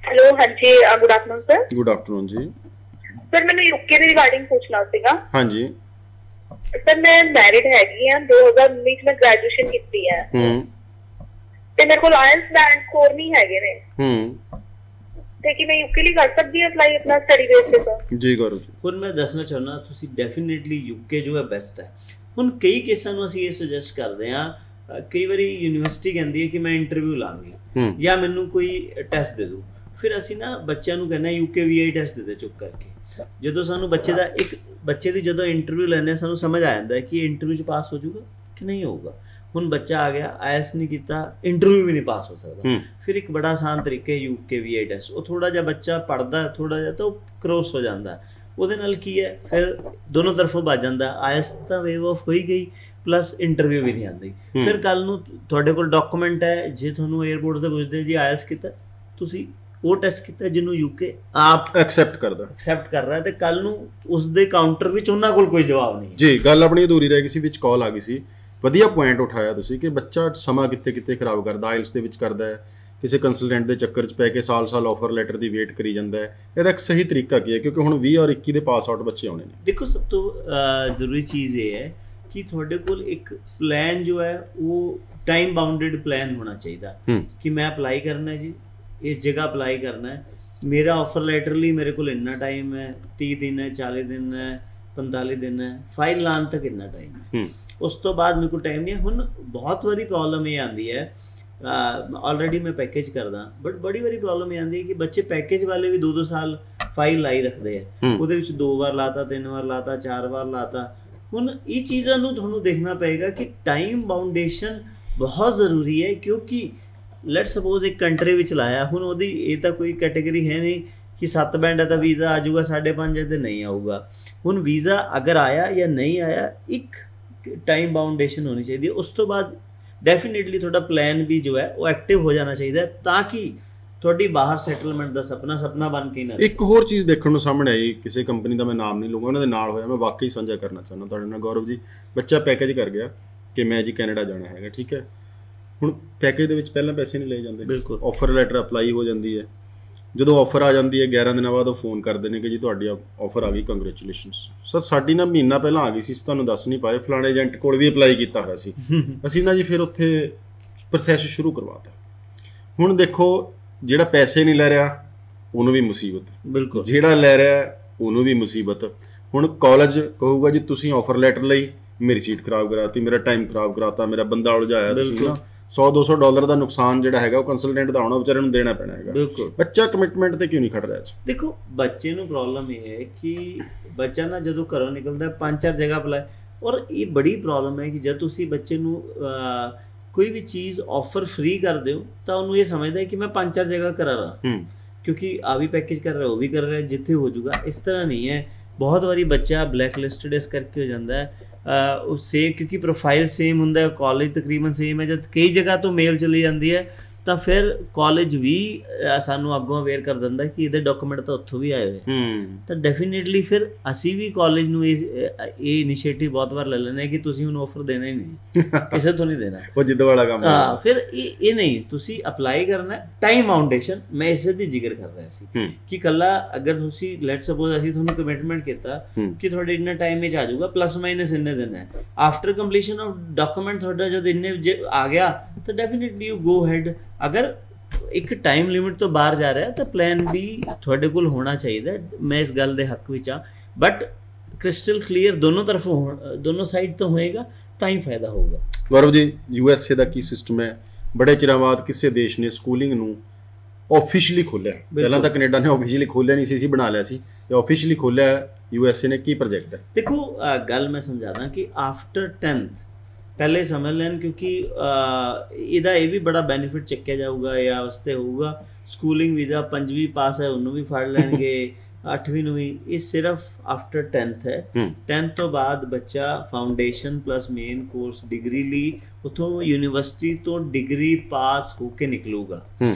ਹੈਲੋ, ਹਾਂਜੀ, good afternoon sir. Good afternoon ਜੀ। ਸਰ ਮੈਨੂੰ UK ਦੇ ਰਿਗਾਰਡਿੰਗ ਪੁੱਛਣਾ ਸੀਗਾ। ਹਾਂਜੀ ਸਰ ਮੈਂ ਮੈਰਿਡ ਹੈਗੀ ਆ, 2019 ਚ ਮੈਂ ਗ੍ਰੈਜੂਏਸ਼ਨ ਕੀਤੀ ਹੈ ਤੇ ਮੇਰੇ ਕੋਲ IELTS ਬੈਂਡ ਸਕੋਰ ਨਹੀਂ ਹੈਗੇ ਨੇ, ਤੇ ਕਿ ਮੈਂ UK ਲਈ ਕਰ ਸਕਦੀ ਹਾਂ ਅਪਲਾਈ ਆਪਣਾ ਸਟੱਡੀ ਬੇਸ ਤੇ? ਸਰ ਜੀ ਕਰੋ ਜੀ। ਹੁਣ ਮੈਂ ਦੱਸਣਾ ਚਾਹੁੰਦਾ ਤੁਸੀਂ ਡੈਫੀਨਿਟਲੀ UK ਜੋ ਹੈ ਬੈਸਟ ਹੈ। ਹੁਣ ਕਈ ਕੇਸਾਂ ਨੂੰ ਅਸੀਂ ਇਹ ਸੁਜੈਸਟ ਕਰਦੇ ਹਾਂ, ਕਈ ਵਾਰੀ ਯੂਨੀਵਰਸਿਟੀ ਕਹਿੰਦੀ ਹੈ ਕਿ ਮੈਂ ਇੰਟਰਵਿਊ ਲਾਂਗੀ ਜਾਂ ਮੈਨੂੰ ਕੋਈ ਟੈਸਟ ਦੇ ਦਿਓ, ਫਿਰ ਅਸੀਂ ਨਾ ਬੱਚਿਆਂ ਨੂੰ ਕਹਿੰਦੇ UK VI ਟੈਸਟ ਦੇ ਦੇ ਚੁੱਪ ਕਰਕੇ। ਜਦੋਂ ਸਾਨੂੰ ਬੱਚੇ ਦੀ ਜਦੋਂ ਇੰਟਰਵਿਊ ਲੈਂਦੇ ਸਾਨੂੰ ਸਮਝ ਆ ਜਾਂਦਾ ਹੈ ਕਿ ਇਹ ਇੰਟਰਵਿਊ 'ਚ ਪਾਸ ਹੋ ਜਾਊਗਾ ਕਿ ਨਹੀਂ ਹੋਊਗਾ। ਹੁਣ ਬੱਚਾ ਆ ਗਿਆ, IELTS ਨਹੀਂ ਕੀਤਾ, ਇੰਟਰਵਿਊ ਵੀ ਨਹੀਂ ਪਾਸ ਹੋ ਸਕਦਾ। ਫਿਰ ਇੱਕ ਬੜਾ ਆਸਾਨ ਤਰੀਕਾ ਹੈ UK VI ਟੈਸਟ। ਉਹ ਥੋੜ੍ਹਾ ਜਿਹਾ ਬੱਚਾ ਪੜ੍ਹਦਾ ਥੋੜ੍ਹਾ ਜਿਹਾ ਤਾਂ ਉਹ ਕ੍ਰੋਸ ਹੋ ਜਾਂਦਾ, ਉਹਦੇ ਨਾਲ ਕੀ ਹੈ ਫਿਰ ਦੋਨੋਂ ਤਰਫੋਂ ਬਚ ਜਾਂਦਾ। IELTS ਤਾਂ ਵੇਵ ਆਫ ਹੋ ਹੀ ਗਈ, ਪਲੱਸ ਇੰਟਰਵਿਊ ਵੀ ਨਹੀਂ ਆਉਂਦੀ। ਫਿਰ ਕੱਲ ਨੂੰ ਤੁਹਾਡੇ ਕੋਲ ਡਾਕੂਮੈਂਟ ਹੈ, ਜੇ ਤੁਹਾਨੂੰ 에ਅਰਪੋਰਟ ਤੇ ਪੁੱਛਦੇ ਜੀ IELTS ਕੀਤਾ, ਤੁਸੀਂ ਉਹ ਟੈਸਟ ਕੀਤਾ ਜਿਹਨੂੰ UK ਆਪ ਐਕਸੈਪਟ ਕਰ ਰਿਹਾ, ਤੇ ਕੱਲ ਨੂੰ ਉਸ ਦੇ ਕਾਊਂਟਰ ਵਿੱਚ ਉਹਨਾਂ ਕੋਲ ਕੋਈ ਜਵਾਬ ਨਹੀਂ। ਜੀ, ਗੱਲ ਆਪਣੀ ਅਧੂਰੀ ਰਹਿ ਗਈ ਸੀ, ਵਿੱਚ ਕਾਲ ਆ ਗਈ ਸੀ। ਵਧੀਆ ਪੁਆਇੰਟ ਉਠਾਇਆ ਤੁਸੀਂ ਕਿ ਬੱਚਾ ਸਮਾਂ ਕਿੱਥੇ ਖਰਾਬ ਕਰਦਾ, IELTS ਦੇ ਵਿੱਚ ਕਰਦਾ ਹੈ, ਕਿਸੇ ਕੰਸਲਟੈਂਟ ਦੇ ਚੱਕਰ 'ਚ ਪੈ ਕੇ ਸਾਲ ਆਫਰ ਲੈਟਰ ਦੀ ਵੇਟ ਕਰੀ ਜਾਂਦਾ ਹੈ। ਇਹਦਾ ਇੱਕ ਸਹੀ ਤਰੀਕਾ ਕੀ ਹੈ? ਕਿਉਂਕਿ ਹੁਣ 20 ਔਰ 21 ਦੇ ਪਾਸ ਆਊਟ ਬੱਚੇ ਆਉਣੇ ਨੇ। ਦੇਖੋ, ਸਭ ਤੋਂ ਜ਼ਰੂਰੀ ਚੀਜ਼ ਇਹ ਹੈ ਕਿ ਤੁਹਾਡੇ ਕੋਲ ਇੱਕ ਪਲਾਨ ਜੋ ਹੈ ਉਹ ਟਾਈਮ ਬਾਉਂਡਡ ਪਲਾਨ ਹੋਣਾ ਚਾਹੀਦਾ ਕਿ ਮੈਂ ਅਪਲਾਈ ਕਰਨਾ ਜੀ, ਇਸ ਜਗ੍ਹਾ ਅਪਲਾਈ ਕਰਨਾ ਹੈ, ਮੇਰਾ ਆਫਰ ਲੈਟਰ ਲਈ ਮੇਰੇ ਕੋਲ ਇੰਨਾ ਟਾਈਮ ਹੈ, 30 ਦਿਨ ਹੈ, 40 ਦਿਨ ਹੈ, 45 ਦਿਨ ਹੈ, ਫਾਈਲ ਲਾਉਣ ਤੱਕ ਇੰਨਾ ਟਾਈਮ ਹੈ, ਉਸ ਤੋਂ ਬਾਅਦ ਮੇਰੇ ਕੋਲ ਟਾਈਮ ਨਹੀਂ ਹੈ। ਹੁਣ ਬਹੁਤ ਵਾਰੀ ਪ੍ਰੋਬਲਮ ਇਹ ਆਉਂਦੀ ਹੈ, ਆਲਰੇਡੀ ਮੈਂ ਪੈਕੇਜ ਕਰਦਾ, ਬਟ ਬੜੀ ਵਾਰੀ ਪ੍ਰੋਬਲਮ ਇਹ ਆਉਂਦੀ ਹੈ ਕਿ ਬੱਚੇ ਪੈਕੇਜ ਵਾਲੇ ਵੀ 2-2 ਸਾਲ ਫਾਈਲ ਲਾਈ ਰੱਖਦੇ ਆ, ਉਹਦੇ ਵਿੱਚ 2 ਵਾਰ ਲਾਤਾ, 3 ਵਾਰ ਲਾਤਾ, 4 ਵਾਰ ਲਾਤਾ। ਹੁਣ ਇਹ ਚੀਜ਼ਾਂ ਨੂੰ ਤੁਹਾਨੂੰ ਦੇਖਣਾ ਪਏਗਾ ਕਿ ਟਾਈਮ ਬਾਉਂਡੇਸ਼ਨ ਬਹੁਤ ਜ਼ਰੂਰੀ ਹੈ, ਕਿਉਂਕਿ ਲੈਟ ਸਪੋਜ਼ ਇੱਕ ਕੰਟਰੀ ਵਿੱਚ ਲਾਇਆ, ਹੁਣ ਉਹਦੀ ਇਹ ਤਾਂ ਕੋਈ ਕੈਟੇਗਰੀ ਹੈ ਨਹੀਂ ਕਿ 7 ਬੈਂਡ ਹੈ ਤਾਂ ਵੀਜ਼ਾ ਆ ਜਾਊਗਾ, 5.5 ਹੈ ਤੇ ਨਹੀਂ ਆਊਗਾ। ਹੁਣ ਵੀਜ਼ਾ ਅਗਰ ਆਇਆ ਜਾਂ ਨਹੀਂ ਆਇਆ, ਇੱਕ ਟਾਈਮ ਬਾਉਂਡੇਸ਼ਨ ਹੋਣੀ ਚਾਹੀਦੀ ਹੈ। ਉਸ ਤੋਂ ਬਾਅਦ ਡੈਫੀਨੇਟਲੀ ਤੁਹਾਡਾ ਪਲਾਨ ਵੀ ਜੋ ਹੈ ਉਹ ਐਕਟਿਵ ਹੋ ਜਾਣਾ ਚਾਹੀਦਾ ਹੈ, ਤਾਂ ਕਿ ਤੁਹਾਡੀ ਬਾਹਰ ਸੈਟਲਮੈਂਟ ਦਾ ਸੁਪਨਾ ਬਣ ਕੇ ਨਾ। ਇੱਕ ਹੋਰ ਚੀਜ਼ ਦੇਖਣ ਨੂੰ ਸਾਹਮਣੇ ਆਈ, ਕਿਸੇ ਕੰਪਨੀ ਦਾ ਮੈਂ ਨਾਮ ਨਹੀਂ ਲਊਂਗਾ, ਉਹਨਾਂ ਦੇ ਨਾਲ ਹੋਇਆ, ਮੈਂ ਵਾਕਈ ਸਾਂਝਾ ਕਰਨਾ ਚਾਹੁੰਦਾ ਤੁਹਾਡੇ ਨਾਲ। ਗੌਰਵ ਜੀ, ਬੱਚਾ ਪੈਕੇਜ ਕਰ ਗਿਆ ਕਿ ਮੈਂ ਜੀ ਕੈਨੇਡਾ ਜਾਣਾ ਹੈਗਾ, ਠੀਕ ਹੈ। ਹੁਣ ਪੈਕੇਜ ਦੇ ਵਿੱਚ ਪਹਿਲਾਂ ਪੈਸੇ ਨਹੀਂ ਲਏ ਜਾਂਦੇ, ਬਿਲਕੁਲ। ਆਫਰ ਲੈਟਰ ਅਪਲਾਈ ਹੋ ਜਾਂਦੀ ਹੈ, ਜਦੋਂ ਆਫਰ ਆ ਜਾਂਦੀ ਹੈ 11 ਦਿਨਾਂ ਬਾਅਦ ਉਹ ਫੋਨ ਕਰਦੇ ਨੇ ਕਿ ਜੀ ਤੁਹਾਡੀ ਆਫਰ ਆ ਗਈ, ਕੰਗ੍ਰੈਚੁਲੇਸ਼ਨਸ। ਸਰ ਸਾਡੀ ਨਾ ਮਹੀਨਾ ਪਹਿਲਾਂ ਆ ਗਈ ਸੀ, ਤੁਹਾਨੂੰ ਦੱਸ ਨਹੀਂ ਪਾਏ, ਫਲਾਣੇ ਏਜੰਟ ਕੋਲ ਵੀ ਅਪਲਾਈ ਕੀਤਾ ਹੋਇਆ ਸੀ ਅਸੀਂ ਨਾ ਜੀ, ਫਿਰ ਉੱਥੇ ਪ੍ਰੋਸੈਸ ਸ਼ੁਰੂ ਕਰਵਾਤਾ। ਹੁਣ ਦੇਖੋ, ਜਿਹੜਾ ਪੈਸੇ ਨਹੀਂ ਲੈ ਰਿਹਾ ਉਹਨੂੰ ਵੀ ਮੁਸੀਬਤ, ਬਿਲਕੁਲ, ਜਿਹੜਾ ਲੈ ਰਿਹਾ ਉਹਨੂੰ ਵੀ ਮੁਸੀਬਤ। ਹੁਣ ਕਾਲਜ ਕਹੂਗਾ ਜੀ ਤੁਸੀਂ ਆਫਰ ਲੈਟਰ ਲਈ, ਮੇਰੀ ਸੀਟ ਖਰਾਬ ਕਰਾਤੀ, ਮੇਰਾ ਟਾਈਮ ਖਰਾਬ ਕਰਾਤਾ, ਮੇਰਾ ਬੰਦਾ ਉਲਝਾਇਆ ਤੁਸੀਂ ਨਾ, $100-200 ਡਾਲਰ ਦਾ ਨੁਕਸਾਨ ਜਿਹੜਾ ਹੈਗਾ ਉਹ ਕੰਸਲਟੈਂਟ ਦਾ ਹੋਣਾ, ਵਿਚਾਰੇ ਨੂੰ ਦੇਣਾ ਪੈਣਾ ਹੈਗਾ। ਬਿਲਕੁਲ। ਬੱਚਾ ਕਮਿਟਮੈਂਟ ਤੇ ਕਿਉਂ ਨਹੀਂ ਖੜ ਰਿਹਾ? ਦੇਖੋ ਬੱਚੇ ਨੂੰ ਪ੍ਰੋਬਲਮ ਇਹ ਹੈ ਕਿ ਬੱਚਾ ਨਾ ਜਦੋਂ ਘਰੋਂ ਨਿਕਲਦਾ 5-4 ਜਗ੍ਹਾ ਅਪਲਾਈ, ਔਰ ਇਹ ਬੜੀ ਪ੍ਰੋਬਲਮ ਹੈ ਕਿ ਜਦ ਤੁਸੀਂ ਬੱਚੇ ਨੂੰ ਕੋਈ ਵੀ ਚੀਜ਼ ਆਫਰ ਫ੍ਰੀ ਕਰਦੇ ਹੋ ਤਾਂ ਉਹਨੂੰ ਇਹ ਸਮਝਦਾ ਹੈ ਕਿ ਮੈਂ 5-4 ਜਗ੍ਹਾ ਕਰਾ ਰਹਾ, ਕਿਉਂਕਿ ਆ ਵੀ ਪੈਕੇਜ ਕਰ ਰਿਹਾ, ਉਹ ਵੀ ਕਰ ਰਿਹਾ, ਜਿੱਥੇ ਹੋ ਜਾਊਗਾ। ਇਸ ਤਰ੍ਹਾਂ ਨਹੀਂ ਹੈ। ਬਹੁਤ ਵਾਰੀ ਬੱਚਾ ਬਲੈਕ ਲਿਸਟਡ ਇਸ ਕਰਕੇ ਹੋ ਜਾਂਦਾ ਹੈ ਉਹ ਸੇਮ, ਕਿਉਂਕਿ ਪ੍ਰੋਫਾਈਲ ਸੇਮ ਹੁੰਦਾ ਹੈ, ਕਾਲਜ ਤਕਰੀਬਨ ਸੇਮ ਹੈ। ਜਦ ਕਈ ਜਗ੍ਹਾ ਤੋਂ ਮੇਲ ਚਲੀ ਜਾਂਦੀ ਹੈ ਤਾਂ ਫਿਰ ਕਾਲਜ ਵੀ ਸਾਨੂੰ ਅੱਗੋਂ ਅਵੇਅਰ ਕਰ ਦਿੰਦਾ ਕਿ ਇਹਦੇ ਡਾਕੂਮੈਂਟ ਤਾਂ ਉੱਥੋਂ ਵੀ ਆਏ ਹੋਏ, ਤਾਂ ਡੈਫੀਨੇਟਲੀ ਫਿਰ ਅਸੀਂ ਵੀ ਕਾਲਜ ਨੂੰ ਇਹ ਇਨੀਸ਼ੀਏਟਿਵ ਬਹੁਤ ਵਾਰ ਲੈ ਲੈਂਦੇ ਹਾਂ ਕਿ ਤੁਸੀਂ ਹੁਣ ਆਫਰ ਦੇਣਾ ਹੀ ਨਹੀਂ, ਕਿਸੇ ਤੋਂ ਨਹੀਂ ਦੇਣਾ, ਉਹ ਜਿੱਦ ਵਾਲਾ ਕੰਮ। ਹਾਂ, ਫਿਰ ਇਹ ਨਹੀਂ, ਤੁਸੀਂ ਅਪਲਾਈ ਕਰਨਾ। ਟਾਈਮ ਬਾਉਂਡੇਸ਼ਨ ਮੈਂ ਇਸੇ ਦੀ ਜ਼ਿਕਰ ਕਰ ਰਿਹਾ ਸੀ ਕਿ ਕੱਲਾ ਅਗਰ ਤੁਸੀਂ ਲੈਟ ਸਪੋਜ਼ ਅਸੀਂ ਤੁਹਾਨੂੰ ਕਮਿਟਮੈਂਟ ਕੀਤਾ ਕਿ ਤੁਹਾਡੇ ਇੰਨਾ ਟਾਈਮ ਵਿੱਚ ਆ ਜਾਊਗਾ, ਪਲੱਸ ਮਾਈਨਸ ਇੰਨੇ ਦਿਨ ਹੈ, ਆਫਟਰ ਕੰਪਲੀਸ਼ਨ ਆਫ ਡਾਕੂਮੈਂਟ ਤੁਹਾਡਾ ਜਦ ਇੰਨੇ ਆ ਗਿਆ ਤਾਂ ਡੈਫੀਨੇਟਲੀ ਯੂ ਗੋ ਹੈਡ। ਅਗਰ ਇੱਕ ਟਾਈਮ ਲਿਮਿਟ ਤੋਂ ਬਾਹਰ ਜਾ ਰਿਹਾ ਤਾਂ ਪਲਾਨ ਵੀ ਤੁਹਾਡੇ ਕੋਲ ਹੋਣਾ ਚਾਹੀਦਾ। ਮੈਂ ਇਸ ਗੱਲ ਦੇ ਹੱਕ ਵਿੱਚ ਹਾਂ, ਬਟ ਕ੍ਰਿਸਟਲ ਕਲੀਅਰ ਦੋਨੋਂ ਤਰਫੋਂ, ਦੋਨੋਂ ਸਾਈਡ ਤੋਂ ਹੋਏਗਾ ਤਾਂ ਹੀ ਫਾਇਦਾ ਹੋਊਗਾ। ਗੌਰਵ ਜੀ, USA ਦਾ ਕੀ ਸਿਸਟਮ ਹੈ? ਬੜੇ ਚਿਰਾਂ ਬਾਅਦ ਕਿਸੇ ਦੇਸ਼ ਨੇ ਸਕੂਲਿੰਗ ਨੂੰ ਆਫੀਸ਼ੀਅਲੀ ਖੋਲ੍ਹਿਆ। ਪਹਿਲਾਂ ਤਾਂ ਕੈਨੇਡਾ ਨੇ ਆਫੀਸ਼ੀਅਲੀ ਖੋਲ੍ਹਿਆ ਨਹੀਂ ਸੀ, ਬਣਾ ਲਿਆ ਸੀ। ਇਹ ਆਫੀਸ਼ੀਅਲੀ ਖੋਲ੍ਹਿਆ USA ਨੇ। ਕੀ ਪ੍ਰੋਜੈਕਟ ਹੈ? ਦੇਖੋ ਗੱਲ ਮੈਂ ਸਮਝਾਦਾ ਕਿ ਆਫਟਰ 10th ਪਹਿਲੇ ਸਮਝ ਲੈਣ, ਕਿਉਂਕਿ ਇਹਦਾ ਇਹ ਵੀ ਬੜਾ ਬੈਨੀਫਿਟ ਚੱਕਿਆ ਜਾਊਗਾ ਜਾਂ ਉਸ 'ਤੇ ਹੋਊਗਾ। ਸਕੂਲਿੰਗ ਵੀਜ਼ਾ 5ਵੀਂ ਪਾਸ ਹੈ ਉਹਨੂੰ ਵੀ ਫੜ ਲੈਣਗੇ, 8ਵੀਂ ਨੂੰ ਵੀ। ਇਹ ਸਿਰਫ ਆਫਟਰ 10th ਹੈ। 10th ਤੋਂ ਬਾਅਦ ਬੱਚਾ foundation plus main course degree ਲਈ ਉੱਥੋਂ ਯੂਨੀਵਰਸਿਟੀ ਤੋਂ ਡਿਗਰੀ ਪਾਸ ਹੋ ਕੇ ਨਿਕਲੂਗਾ,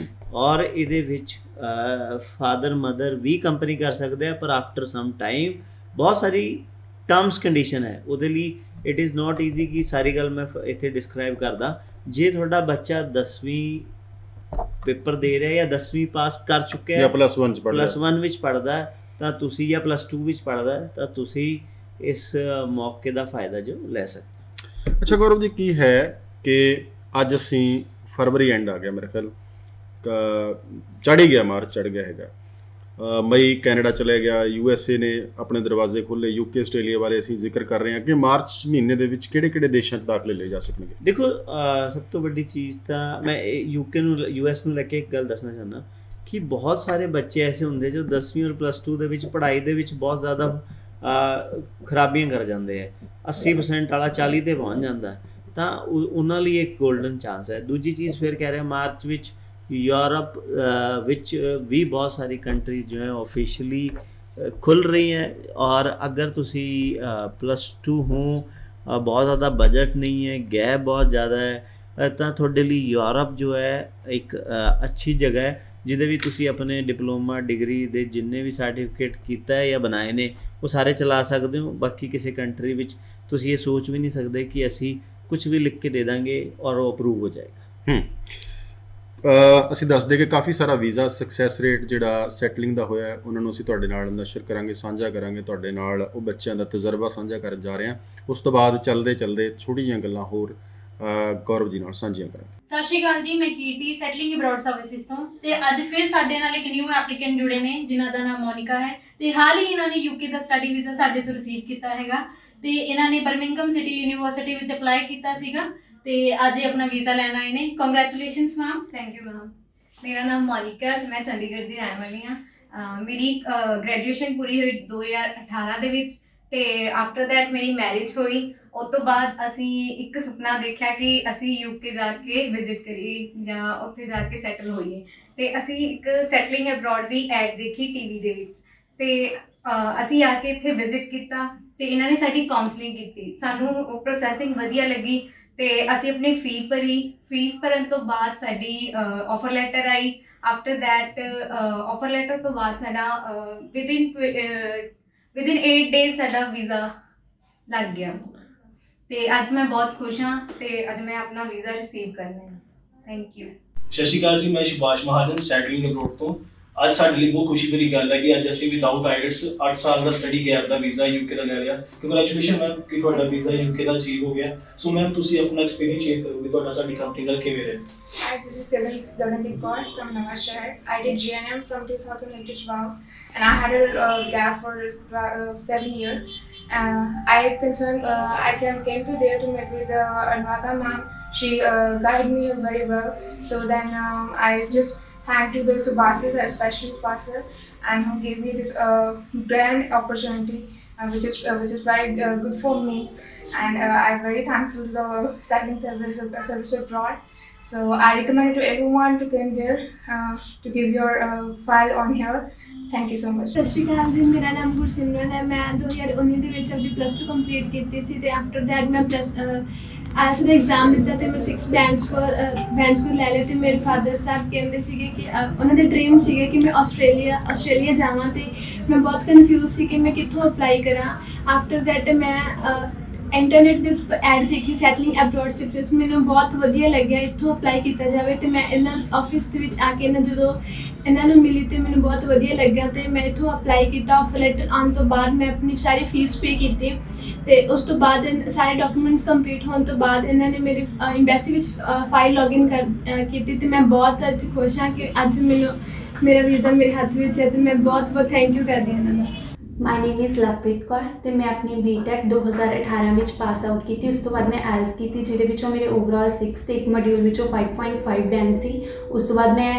ਔਰ ਇਹਦੇ ਵਿੱਚ ਫਾਦਰ ਮਦਰ ਵੀ ਕੰਪਨੀ ਕਰ ਸਕਦੇ ਆ, ਪਰ ਆਫਟਰ ਸਮ ਟਾਈਮ ਬਹੁਤ ਸਾਰੀ ਟਰਮਸ ਕੰਡੀਸ਼ਨ ਹੈ ਉਹਦੇ ਲਈ। ਇਟ ਇਜ਼ ਨੋਟ ਈਜ਼ੀ ਕਿ ਸਾਰੀ ਗੱਲ ਮੈਂ ਇੱਥੇ ਡਿਸਕ੍ਰਾਈਬ ਕਰਦਾ। ਜੇ ਤੁਹਾਡਾ ਬੱਚਾ 10ਵੀਂ ਪੇਪਰ ਦੇ ਰਿਹਾ ਜਾਂ 10ਵੀਂ ਪਾਸ ਕਰ ਚੁੱਕਿਆ ਹੈ, ਪਲੱਸ 1 ਵਿੱਚ ਪੜ੍ਹਦਾ ਤਾਂ ਤੁਸੀਂ, ਜਾਂ ਪਲੱਸ 2 ਵਿੱਚ ਪੜ੍ਹਦਾ ਤਾਂ ਤੁਸੀਂ ਇਸ ਮੌਕੇ ਦਾ ਫਾਇਦਾ ਜੋ ਲੈ ਸਕਦੇ। ਅੱਛਾ ਗੌਰਵ ਜੀ, ਕੀ ਹੈ ਕਿ ਅੱਜ ਅਸੀਂ ਫਰਵਰੀ ਐਂਡ ਆ ਗਿਆ, ਮੇਰੇ ਖਿਆਲ ਚੜ੍ਹ ਹੀ ਗਿਆ, ਮਾਰਚ ਚੜ੍ਹ ਗਿਆ ਹੈਗਾ। ਮਈ ਕੈਨੇਡਾ ਚਲੇ ਗਿਆ, USA ਨੇ ਆਪਣੇ ਦਰਵਾਜ਼ੇ ਖੋਲ੍ਹੇ। UK ਆਸਟ੍ਰੇਲੀਆ ਬਾਰੇ ਅਸੀਂ ਜ਼ਿਕਰ ਕਰ ਰਹੇ ਹਾਂ ਕਿ ਮਾਰਚ ਮਹੀਨੇ ਦੇ ਵਿੱਚ ਕਿਹੜੇ ਦੇਸ਼ਾਂ 'ਚ ਦਾਖਲੇ ਲਏ ਜਾ ਸਕਣਗੇ? ਦੇਖੋ ਸਭ ਤੋਂ ਵੱਡੀ ਚੀਜ਼ ਤਾਂ ਮੈਂ UK ਨੂੰ US ਨੂੰ ਲੈ ਕੇ ਇੱਕ ਗੱਲ ਦੱਸਣਾ ਚਾਹੁੰਦਾ ਕਿ ਬਹੁਤ ਸਾਰੇ ਬੱਚੇ ਐਸੇ ਹੁੰਦੇ ਜੋ 10ਵੀਂ ਔਰ ਪਲੱਸ 2 ਦੇ ਵਿੱਚ ਪੜ੍ਹਾਈ ਦੇ ਵਿੱਚ ਬਹੁਤ ਜ਼ਿਆਦਾ ਖਰਾਬੀਆਂ ਕਰ ਜਾਂਦੇ ਹੈ। 80% ਵਾਲਾ 40 ਤੇ ਪਹੁੰਚ ਜਾਂਦਾ, ਤਾਂ ਉਹਨਾਂ ਲਈ ਇੱਕ ਗੋਲਡਨ ਚਾਂਸ ਹੈ। ਦੂਜੀ ਚੀਜ਼ ਫਿਰ ਕਹਿ ਰਿਹਾ, ਮਾਰਚ ਵਿੱਚ यूरोप विच भी बहुत सारी कंट्रीज जो है ऑफिशियली खुल रही हैं, और अगर तुसी +2 हो, बहुत ज़्यादा बजट नहीं है, गैप बहुत ज़्यादा है, तो थोड़े लिए यूरोप जो है एक अच्छी जगह है जिदे भी तुसी अपने डिप्लोमा डिग्री दे जिन्ने भी सर्टिफिकेट किया है या बनाए ने वो सारे चला सकते हो। बाकी किसी कंट्री विच तुसी ये सोच भी नहीं सकते कि असी कुछ भी लिख के दे देंगे और वो अप्रूव हो जाएगा। ਅਸੀਂ ਦੱਸਦੇ ਕਿ ਕਾਫੀ ਸਾਰਾ ਵੀਜ਼ਾ ਸਕਸੈਸ ਰੇਟ ਜਿਹੜਾ ਸੈਟਲਿੰਗ ਦਾ ਹੋਇਆ ਉਹਨਾਂ ਨੂੰ ਅਸੀਂ ਤੁਹਾਡੇ ਨਾਲ ਨਸ਼ਰ ਕਰਾਂਗੇ, ਸਾਂਝਾ ਕਰਾਂਗੇ ਤੁਹਾਡੇ ਨਾਲ। ਉਹ ਬੱਚਿਆਂ ਦਾ ਤਜਰਬਾ ਸਾਂਝਾ ਕਰਨ ਜਾ ਰਹੇ ਹਾਂ। ਉਸ ਤੋਂ ਬਾਅਦ ਚੱਲਦੇ ਥੋੜ੍ਹੀ ਜਿਹੀਆਂ ਗੱਲਾਂ ਹੋਰ ਗੌਰਵ ਜੀ ਨਾਲ ਸਾਂਝੀਆਂ ਕਰਾਂਗੇ। ਸਤਿ ਸ਼੍ਰੀ ਅਕਾਲ ਜੀ, ਮੈਂ ਕੀਰਤੀ ਸੈਟਲਿੰਗ ਅਬਰੋਡ ਸਰਵਿਸਿਜ਼ ਤੋਂ, ਤੇ ਅੱਜ ਫਿਰ ਸਾਡੇ ਨਾਲ ਇੱਕ ਨਿਊ ਐਪਲੀਕੈਂਟ ਜੁੜੇ ਨੇ ਜਿਨ੍ਹਾਂ ਦਾ ਨਾਮ ਮੋਨਿਕਾ ਹੈ, ਤੇ ਹਾਲ ਹੀ ਇਹਨਾਂ ਨੇ UK ਦਾ ਸਟੱਡੀ ਵੀਜ਼ਾ ਸਾਡੇ ਤੋਂ ਰਿਸੀਵ ਕੀਤਾ ਹੈਗਾ, ਤੇ ਇਹਨਾਂ ਨੇ ਬਰਮਿੰਘਮ ਸਿਟੀ ਯੂਨੀਵਰਸਿਟੀ ਵਿੱਚ ਅਪਲਾਈ ਕੀਤਾ ਸੀਗਾ, ਤੇ ਅੱਜ ਇਹ ਆਪਣਾ ਵੀਜ਼ਾ ਲੈਣ ਆਏ ਨੇ। Congratulations ma'am. Thank you ma'am. ਮੇਰਾ ਨਾਮ ਮੋਨਿਕਾ, ਮੈਂ ਚੰਡੀਗੜ੍ਹ ਦੀ ਰਹਿਣ ਵਾਲੀ ਹਾਂ। ਮੇਰੀ ਗ੍ਰੈਜੂਏਸ਼ਨ ਪੂਰੀ ਹੋਈ 2018 ਦੇ ਵਿੱਚ, ਤੇ ਆਫਟਰ ਦੈਟ ਮੇਰੀ ਮੈਰਿਜ ਹੋਈ। ਉਸ ਤੋਂ ਬਾਅਦ ਅਸੀਂ ਇੱਕ ਸੁਪਨਾ ਦੇਖਿਆ ਕਿ ਅਸੀਂ UK ਜਾ ਕੇ ਵਿਜ਼ਿਟ ਕਰੀਏ ਜਾਂ ਉੱਥੇ ਜਾ ਕੇ ਸੈਟਲ ਹੋਈਏ, ਤੇ ਅਸੀਂ ਇੱਕ ਸੈਟਲਿੰਗ ਅਬਰੋਡ ਦੀ ਐਡ ਦੇਖੀ TV ਦੇ ਵਿੱਚ, ਤੇ ਅਸੀਂ ਆ ਕੇ ਇੱਥੇ ਵਿਜ਼ਿਟ ਕੀਤਾ, ਤੇ ਇਹਨਾਂ ਨੇ ਸਾਡੀ ਕਾਉਂਸਲਿੰਗ ਕੀਤੀ। ਸਾਨੂੰ ਉਹ ਪ੍ਰੋਸੈਸਿੰਗ ਵਧੀਆ ਲੱਗੀ, ਤੇ ਅਸੀਂ ਆਪਣੀ ਫੀ ਭਰੀ। ਫੀਸ ਭਰਨ ਤੋਂ ਬਾਅਦ ਸਾਡੀ offer letter I. After that offer letter ਤੋਂ ਬਾਅਦ ਸਾਡਾ ਵਿਦਿਨ 8 ਡੇਜ਼ ਸਾਡਾ ਵੀਜ਼ਾ ਲੱਗ ਗਿਆ, ਤੇ ਅੱਜ ਮੈਂ ਬਹੁਤ ਖੁਸ਼ ਹਾਂ, ਤੇ ਅੱਜ ਮੈਂ ਆਪਣਾ ਵੀਜ਼ਾ ਰਿਸੀਵ ਕਰਨਾ ਹੈ। Thank you. ਸਤਿ ਸ਼੍ਰੀ ਅਕਾਲ ਜੀ, ਮੈਂ ਸੁਭਾਸ਼ ਮਹਾਜਨ ਸੈਟਲਿੰਗ ਅਬਰੋਡ ਤੋਂ। ਅੱਜ ਸਾਡੇ ਲਈ ਬਹੁਤ ਖੁਸ਼ੀ ਭਰੀ ਗੱਲ ਹੈ ਕਿ ਅੱਜ ਅਸੀਂ ਵਿਦਆਊਟ ਆਈਲੈਟਸ 8 ਸਾਲ ਦਾ ਸਟੱਡੀ ਗੈਪ ਦਾ ਵੀਜ਼ਾ UK ਦਾ ਲੈ ਲਿਆ। ਕੰਗ੍ਰੈਚੁਲੇਸ਼ਨ ਮੈਮ ਕਿ ਤੁਹਾਡਾ ਵੀਜ਼ਾ UK ਦਾ ਅਚੀਵ ਹੋ ਗਿਆ। ਸੋ ਮੈਮ ਤੁਸੀਂ ਆਪਣਾ ਐਕਸਪੀਰੀਅੰਸ ਸ਼ੇਅਰ ਕਰੋਗੇ, ਤੁਹਾਡਾ ਸਾਡੀ ਕੰਪਨੀ ਨਾਲ ਕਿਵੇਂ ਰਿਹਾ? Hi, this is Gagandeep Kaur from Navashehar. I did GNM from 2008 to 12, and I had a gap for 7 years. I came to there to meet with Anvata ma'am She guided me very well. So then I just thank to the Subhasis, especially Subhasir, and who gave me this grand opportunity, which is very good for me. And I'm very thankful to the settling service abroad. So I recommend to everyone to come there to give your file on here. Thank you so much. ਸਤਿ ਸ਼੍ਰੀ ਅਕਾਲ ਜੀ, ਮੇਰਾ ਨਾਮ ਗੁਰਸਿਮਰਨ ਹੈ। ਮੈਂ 2019 ਦੇ ਵਿੱਚ ਆਪਣੀ +2 complete ਕੀਤੀ ਸੀ ਤੇ ਆਫਟਰ ਦੈਟ ਮੈਂ ਆਇਲਸ ਦਾ ਐਗਜ਼ਾਮ ਦਿੱਤਾ ਤੇ ਮੈਂ 6 ਬੈਂਡ ਸਕੋਰ ਲੈ ਲਿਆ ਤੇ ਮੇਰੇ ਫਾਦਰ ਸਾਹਿਬ ਕਹਿੰਦੇ ਸੀਗੇ ਕਿ ਉਹਨਾਂ ਦੇ ਡ੍ਰੀਮ ਸੀਗੇ ਕਿ ਮੈਂ ਆਸਟ੍ਰੇਲੀਆ ਜਾਵਾਂ ਤੇ ਮੈਂ ਬਹੁਤ ਕਨਫਿਊਜ਼ ਸੀ ਕਿ ਮੈਂ ਕਿੱਥੋਂ ਅਪਲਾਈ ਕਰਾਂ। ਆਫਟਰ ਦੈਟ ਮੈਂ ਇੰਟਰਨੈਟ ਦੇ ਉੱਤੇ ਐਡ ਦੇਖੀ ਸੈਟਲਿੰਗ ਅਬਰੋਡ ਸਿਪਸ, ਮੈਨੂੰ ਬਹੁਤ ਵਧੀਆ ਲੱਗਿਆ ਇੱਥੋਂ ਅਪਲਾਈ ਕੀਤਾ ਜਾਵੇ ਤੇ ਮੈਂ ਇਹਨਾਂ ਆਫਿਸ ਦੇ ਵਿੱਚ ਆ ਕੇ ਜਦੋਂ ਇਹਨਾਂ ਨੂੰ ਮਿਲੀ ਤੇ ਮੈਨੂੰ ਬਹੁਤ ਵਧੀਆ ਲੱਗਾ ਤੇ ਮੈਂ ਇੱਥੋਂ ਅਪਲਾਈ ਕੀਤਾ। ਆਫਰ ਲੈਟਰ ਆਉਣ ਤੋਂ ਬਾਅਦ ਮੈਂ ਆਪਣੀ ਸਾਰੀ ਫੀਸ ਪੇ ਕੀਤੀ ਤੇ ਉਸ ਤੋਂ ਬਾਅਦ ਸਾਰੇ ਡਾਕੂਮੈਂਟਸ ਕੰਪਲੀਟ ਹੋਣ ਤੋਂ ਬਾਅਦ ਇਹਨਾਂ ਨੇ ਮੇਰੀ ਐਮਬੈਸੀ ਵਿੱਚ ਫਾਈਲ ਲੌਗਇਨ ਕੀਤੀ ਤੇ ਮੈਂ ਬਹੁਤ ਅੱਜ ਖੁਸ਼ ਹਾਂ ਕਿ ਅੱਜ ਮੇਰਾ ਵੀਜ਼ਾ ਮੇਰੇ ਹੱਥ ਵਿੱਚ ਹੈ ਤੇ ਮੈਂ ਬਹੁਤ ਥੈਂਕ ਯੂ ਕਰਦੀ ਹਾਂ ਇਹਨਾਂ ਦਾ। ਮਾਈ ਨੇਮ ਇਜ਼ ਲਵਪ੍ਰੀਤ ਕੌਰ ਤੇ ਮੈਂ ਆਪਣੀ ਬੀਟੈਕ 2018 ਵਿੱਚ ਪਾਸ ਆਊਟ ਕੀਤੀ। ਉਸ ਤੋਂ ਬਾਅਦ ਮੈਂ ਆਇਲਸ ਕੀਤੀ ਜਿਹਦੇ ਵਿੱਚੋਂ ਮੇਰੇ ਓਵਰਆਲ 6 ਤੇ ਇੱਕ ਮੋਡਿਊਲ ਵਿੱਚੋਂ 5.5 ਬੈਂਡ ਸੀ। ਉਸ ਤੋਂ ਬਾਅਦ ਮੈਂ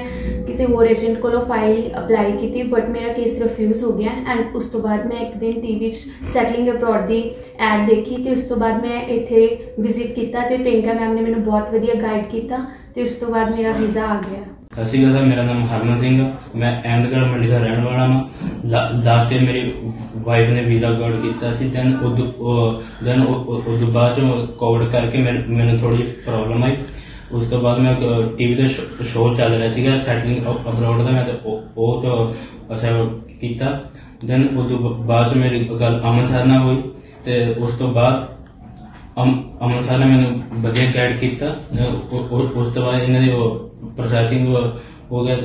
ਕਿਸੇ ਹੋਰ ਏਜੰਟ ਕੋਲੋਂ ਫਾਈਲ ਅਪਲਾਈ ਕੀਤੀ ਬਟ ਮੇਰਾ ਕੇਸ ਰਿਫਿਊਜ਼ ਹੋ ਗਿਆ ਐਂਡ ਉਸ ਤੋਂ ਬਾਅਦ ਮੈਂ ਇੱਕ ਦਿਨ ਟੀਵੀ 'ਚ ਸੈਟਲਿੰਗ ਅਬਰੋਡ ਦੀ ਐਡ ਦੇਖੀ ਤੇ ਉਸ ਤੋਂ ਬਾਅਦ ਮੈਂ ਇੱਥੇ ਵਿਜ਼ਿਟ ਕੀਤਾ ਤੇ ਪ੍ਰਿੰਕਾ ਮੈਮ ਨੇ ਮੈਨੂੰ ਬਹੁਤ ਵਧੀਆ ਗਾਈਡ ਕੀਤਾ ਤੇ ਉਸ ਤੋਂ ਬਾਅਦ ਮੇਰਾ ਵੀਜ਼ਾ ਆ ਗਿਆ। ਸਤਿ ਸ਼੍ਰੀ ਅਕਾਲ, ਮੇਰਾ ਨਾਮ ਹਰਮਨ ਸਿੰਘ, ਮੈਂ ਅਹਿਮਦਗੜ੍ਹ ਮੰਡੀ ਦਾ ਰਹਿਣ ਵਾਲਾ ਹਾਂ। ਲਾਸਟ ਈਅਰ ਮੇਰੀ ਵਾਈਫ ਨੇ ਵੀਜ਼ਾ ਗਾਰਡ ਕੀਤਾ ਸੀ। ਦੈਨ ਉਦੋਂ ਬਾਅਦ 'ਚੋਂ ਕੋਵਿਡ ਕਰਕੇ ਮੈਨੂੰ ਥੋੜ੍ਹੀ ਜਿਹੀ ਪ੍ਰੋਬਲਮ ਆਈ। ਉਸ ਤੋਂ ਬਾਅਦ ਮੈਂ ਟੀਵੀ 'ਤੇ ਸ਼ੋਅ ਚੱਲ ਰਿਹਾ ਸੀਗਾ ਸੈਟਲਿੰਗ ਅਬਰੋਡ ਦਾ, ਮੈਂ ਤਾਂ ਉਹ ਤੋਂ ਅੱਛਾ ਕੀਤਾ। ਦੈਨ ਉਦੋਂ ਬਾਅਦ 'ਚ ਮੇਰੀ ਗੱਲ ਅਮਨ ਸਰ ਨਾਲ ਹੋਈ ਤੇ ਉਸ ਤੋਂ ਬਾਅਦ ਅਮਨ ਸਰ ਨੇ ਮੈਨੂੰ ਵਧੀਆ ਗਾਈਡ ਕੀਤਾ। ਉਸ ਤੋਂ ਬਾਅਦ ਇਹਨਾਂ ਦੀ ਪ੍ਰੋਸੈਸਿੰਗ ਹੋ ਗਿਆ।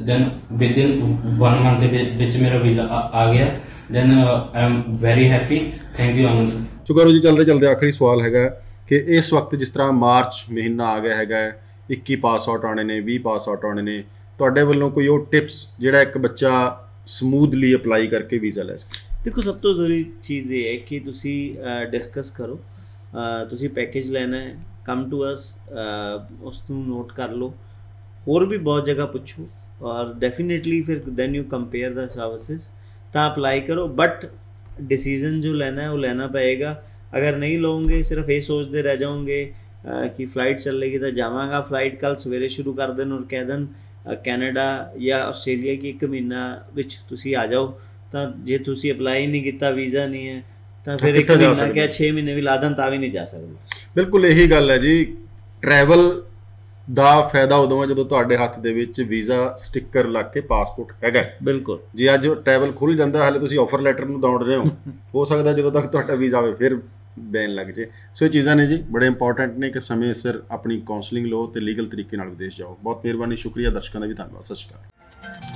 ਦੈਨ ਵਿਦਿਨ 1 ਮੰਥ ਦੇ ਵਿੱਚ ਮੇਰਾ ਵੀਜ਼ਾ ਆ ਗਿਆ। Then I am very happy. Thank you Aman sir. ਸੋ ਕਰੋ ਜੀ, ਚਲਦੇ ਆਖਰੀ ਸਵਾਲ ਹੈਗਾ ਕਿ ਇਸ ਵਕਤ ਜਿਸ ਤਰ੍ਹਾਂ ਮਾਰਚ ਮਹੀਨਾ ਆ ਗਿਆ ਹੈਗਾ, 21 ਪਾਸ ਆਊਟ ਆਉਣੇ ਨੇ, 20 ਪਾਸ ਆਊਟ ਆਉਣੇ ਨੇ, ਤੁਹਾਡੇ ਵੱਲੋਂ ਕੋਈ ਉਹ ਟਿਪਸ ਜਿਹੜਾ ਇੱਕ ਬੱਚਾ ਸਮੂਥਲੀ ਅਪਲਾਈ ਕਰਕੇ ਵੀਜ਼ਾ ਲੈ ਸਕੇ? ਦੇਖੋ, ਸਭ ਤੋਂ ਜ਼ਰੂਰੀ ਚੀਜ਼ ਇਹ ਹੈ ਕਿ ਤੁਸੀਂ ਡਿਸਕਸ ਕਰੋ। ਤੁਸੀਂ ਪੈਕੇਜ ਲੈਣਾ ਹੈ, ਕਮ ਟੂ ਅਸ, ਉਸ ਨੂੰ ਨੋਟ ਕਰ ਲਓ। ਹੋਰ ਵੀ ਬਹੁਤ ਜਗ੍ਹਾ ਪੁੱਛੋ ਔਰ ਡੈਫੀਨੇਟਲੀ ਫਿਰ then you compare the services ਤਾਂ ਅਪਲਾਈ ਕਰੋ। ਬਟ डिसीज़न जो लेना है वो लेना पड़ेगा। अगर नहीं लोगे सिर्फ ये सोचते रह जाओगे कि फ़लाइट चलेगी तो जावांगा, फ़लाइट कल सवेरे शुरू कर देन और कह देन कैनेडा या आस्ट्रेलिया की 1 महीना विच तुसी आ जाओ, तो जे तुसी अप्लाई नहीं किया, वीज़ा नहीं है, तो फिर 1 महीना क्या 6 महीने भी ला देन तां भी नहीं जा सकते। बिल्कुल यही गल है जी। ट्रैवल ਦਾ ਫਾਇਦਾ ਉਦੋਂ ਹੈ ਜਦੋਂ ਤੁਹਾਡੇ ਹੱਥ ਦੇ ਵਿੱਚ ਵੀਜ਼ਾ ਸਟicker ਲੱਗ ਕੇ ਪਾਸਪੋਰਟ ਹੈਗਾ। ਬਿਲਕੁਲ ਜੀ, ਅੱਜ ਟਰੈਵਲ ਖੁੱਲ ਜਾਂਦਾ, ਹਾਲੇ ਤੁਸੀਂ ਆਫਰ ਲੈਟਰ ਨੂੰ ਦੌੜ ਰਹੇ ਹੋ ਸਕਦਾ ਜਦੋਂ ਤੱਕ ਤੁਹਾਡਾ ਵੀਜ਼ਾ ਆਵੇ ਫਿਰ ਬੈਨ ਲੱਗ ਜੇ। ਸੋ ਇਹ ਚੀਜ਼ਾਂ ਨੇ ਜੀ ਬੜੇ ਇੰਪੋਰਟੈਂਟ ਨੇ ਕਿ ਸਮੇਂ ਸਿਰ ਆਪਣੀ ਕਾਉਂਸਲਿੰਗ ਲਓ ਤੇ ਲੀਗਲ ਤਰੀਕੇ ਨਾਲ ਵਿਦੇਸ਼ ਜਾਓ। ਬਹੁਤ ਮਿਹਰਬਾਨੀ, ਸ਼ੁਕਰੀਆ। ਦਰਸ਼ਕਾਂ ਦਾ ਵੀ ਧੰਨਵਾਦ। ਸਤਿ ਸ਼੍ਰੀ ਅਕਾਲ।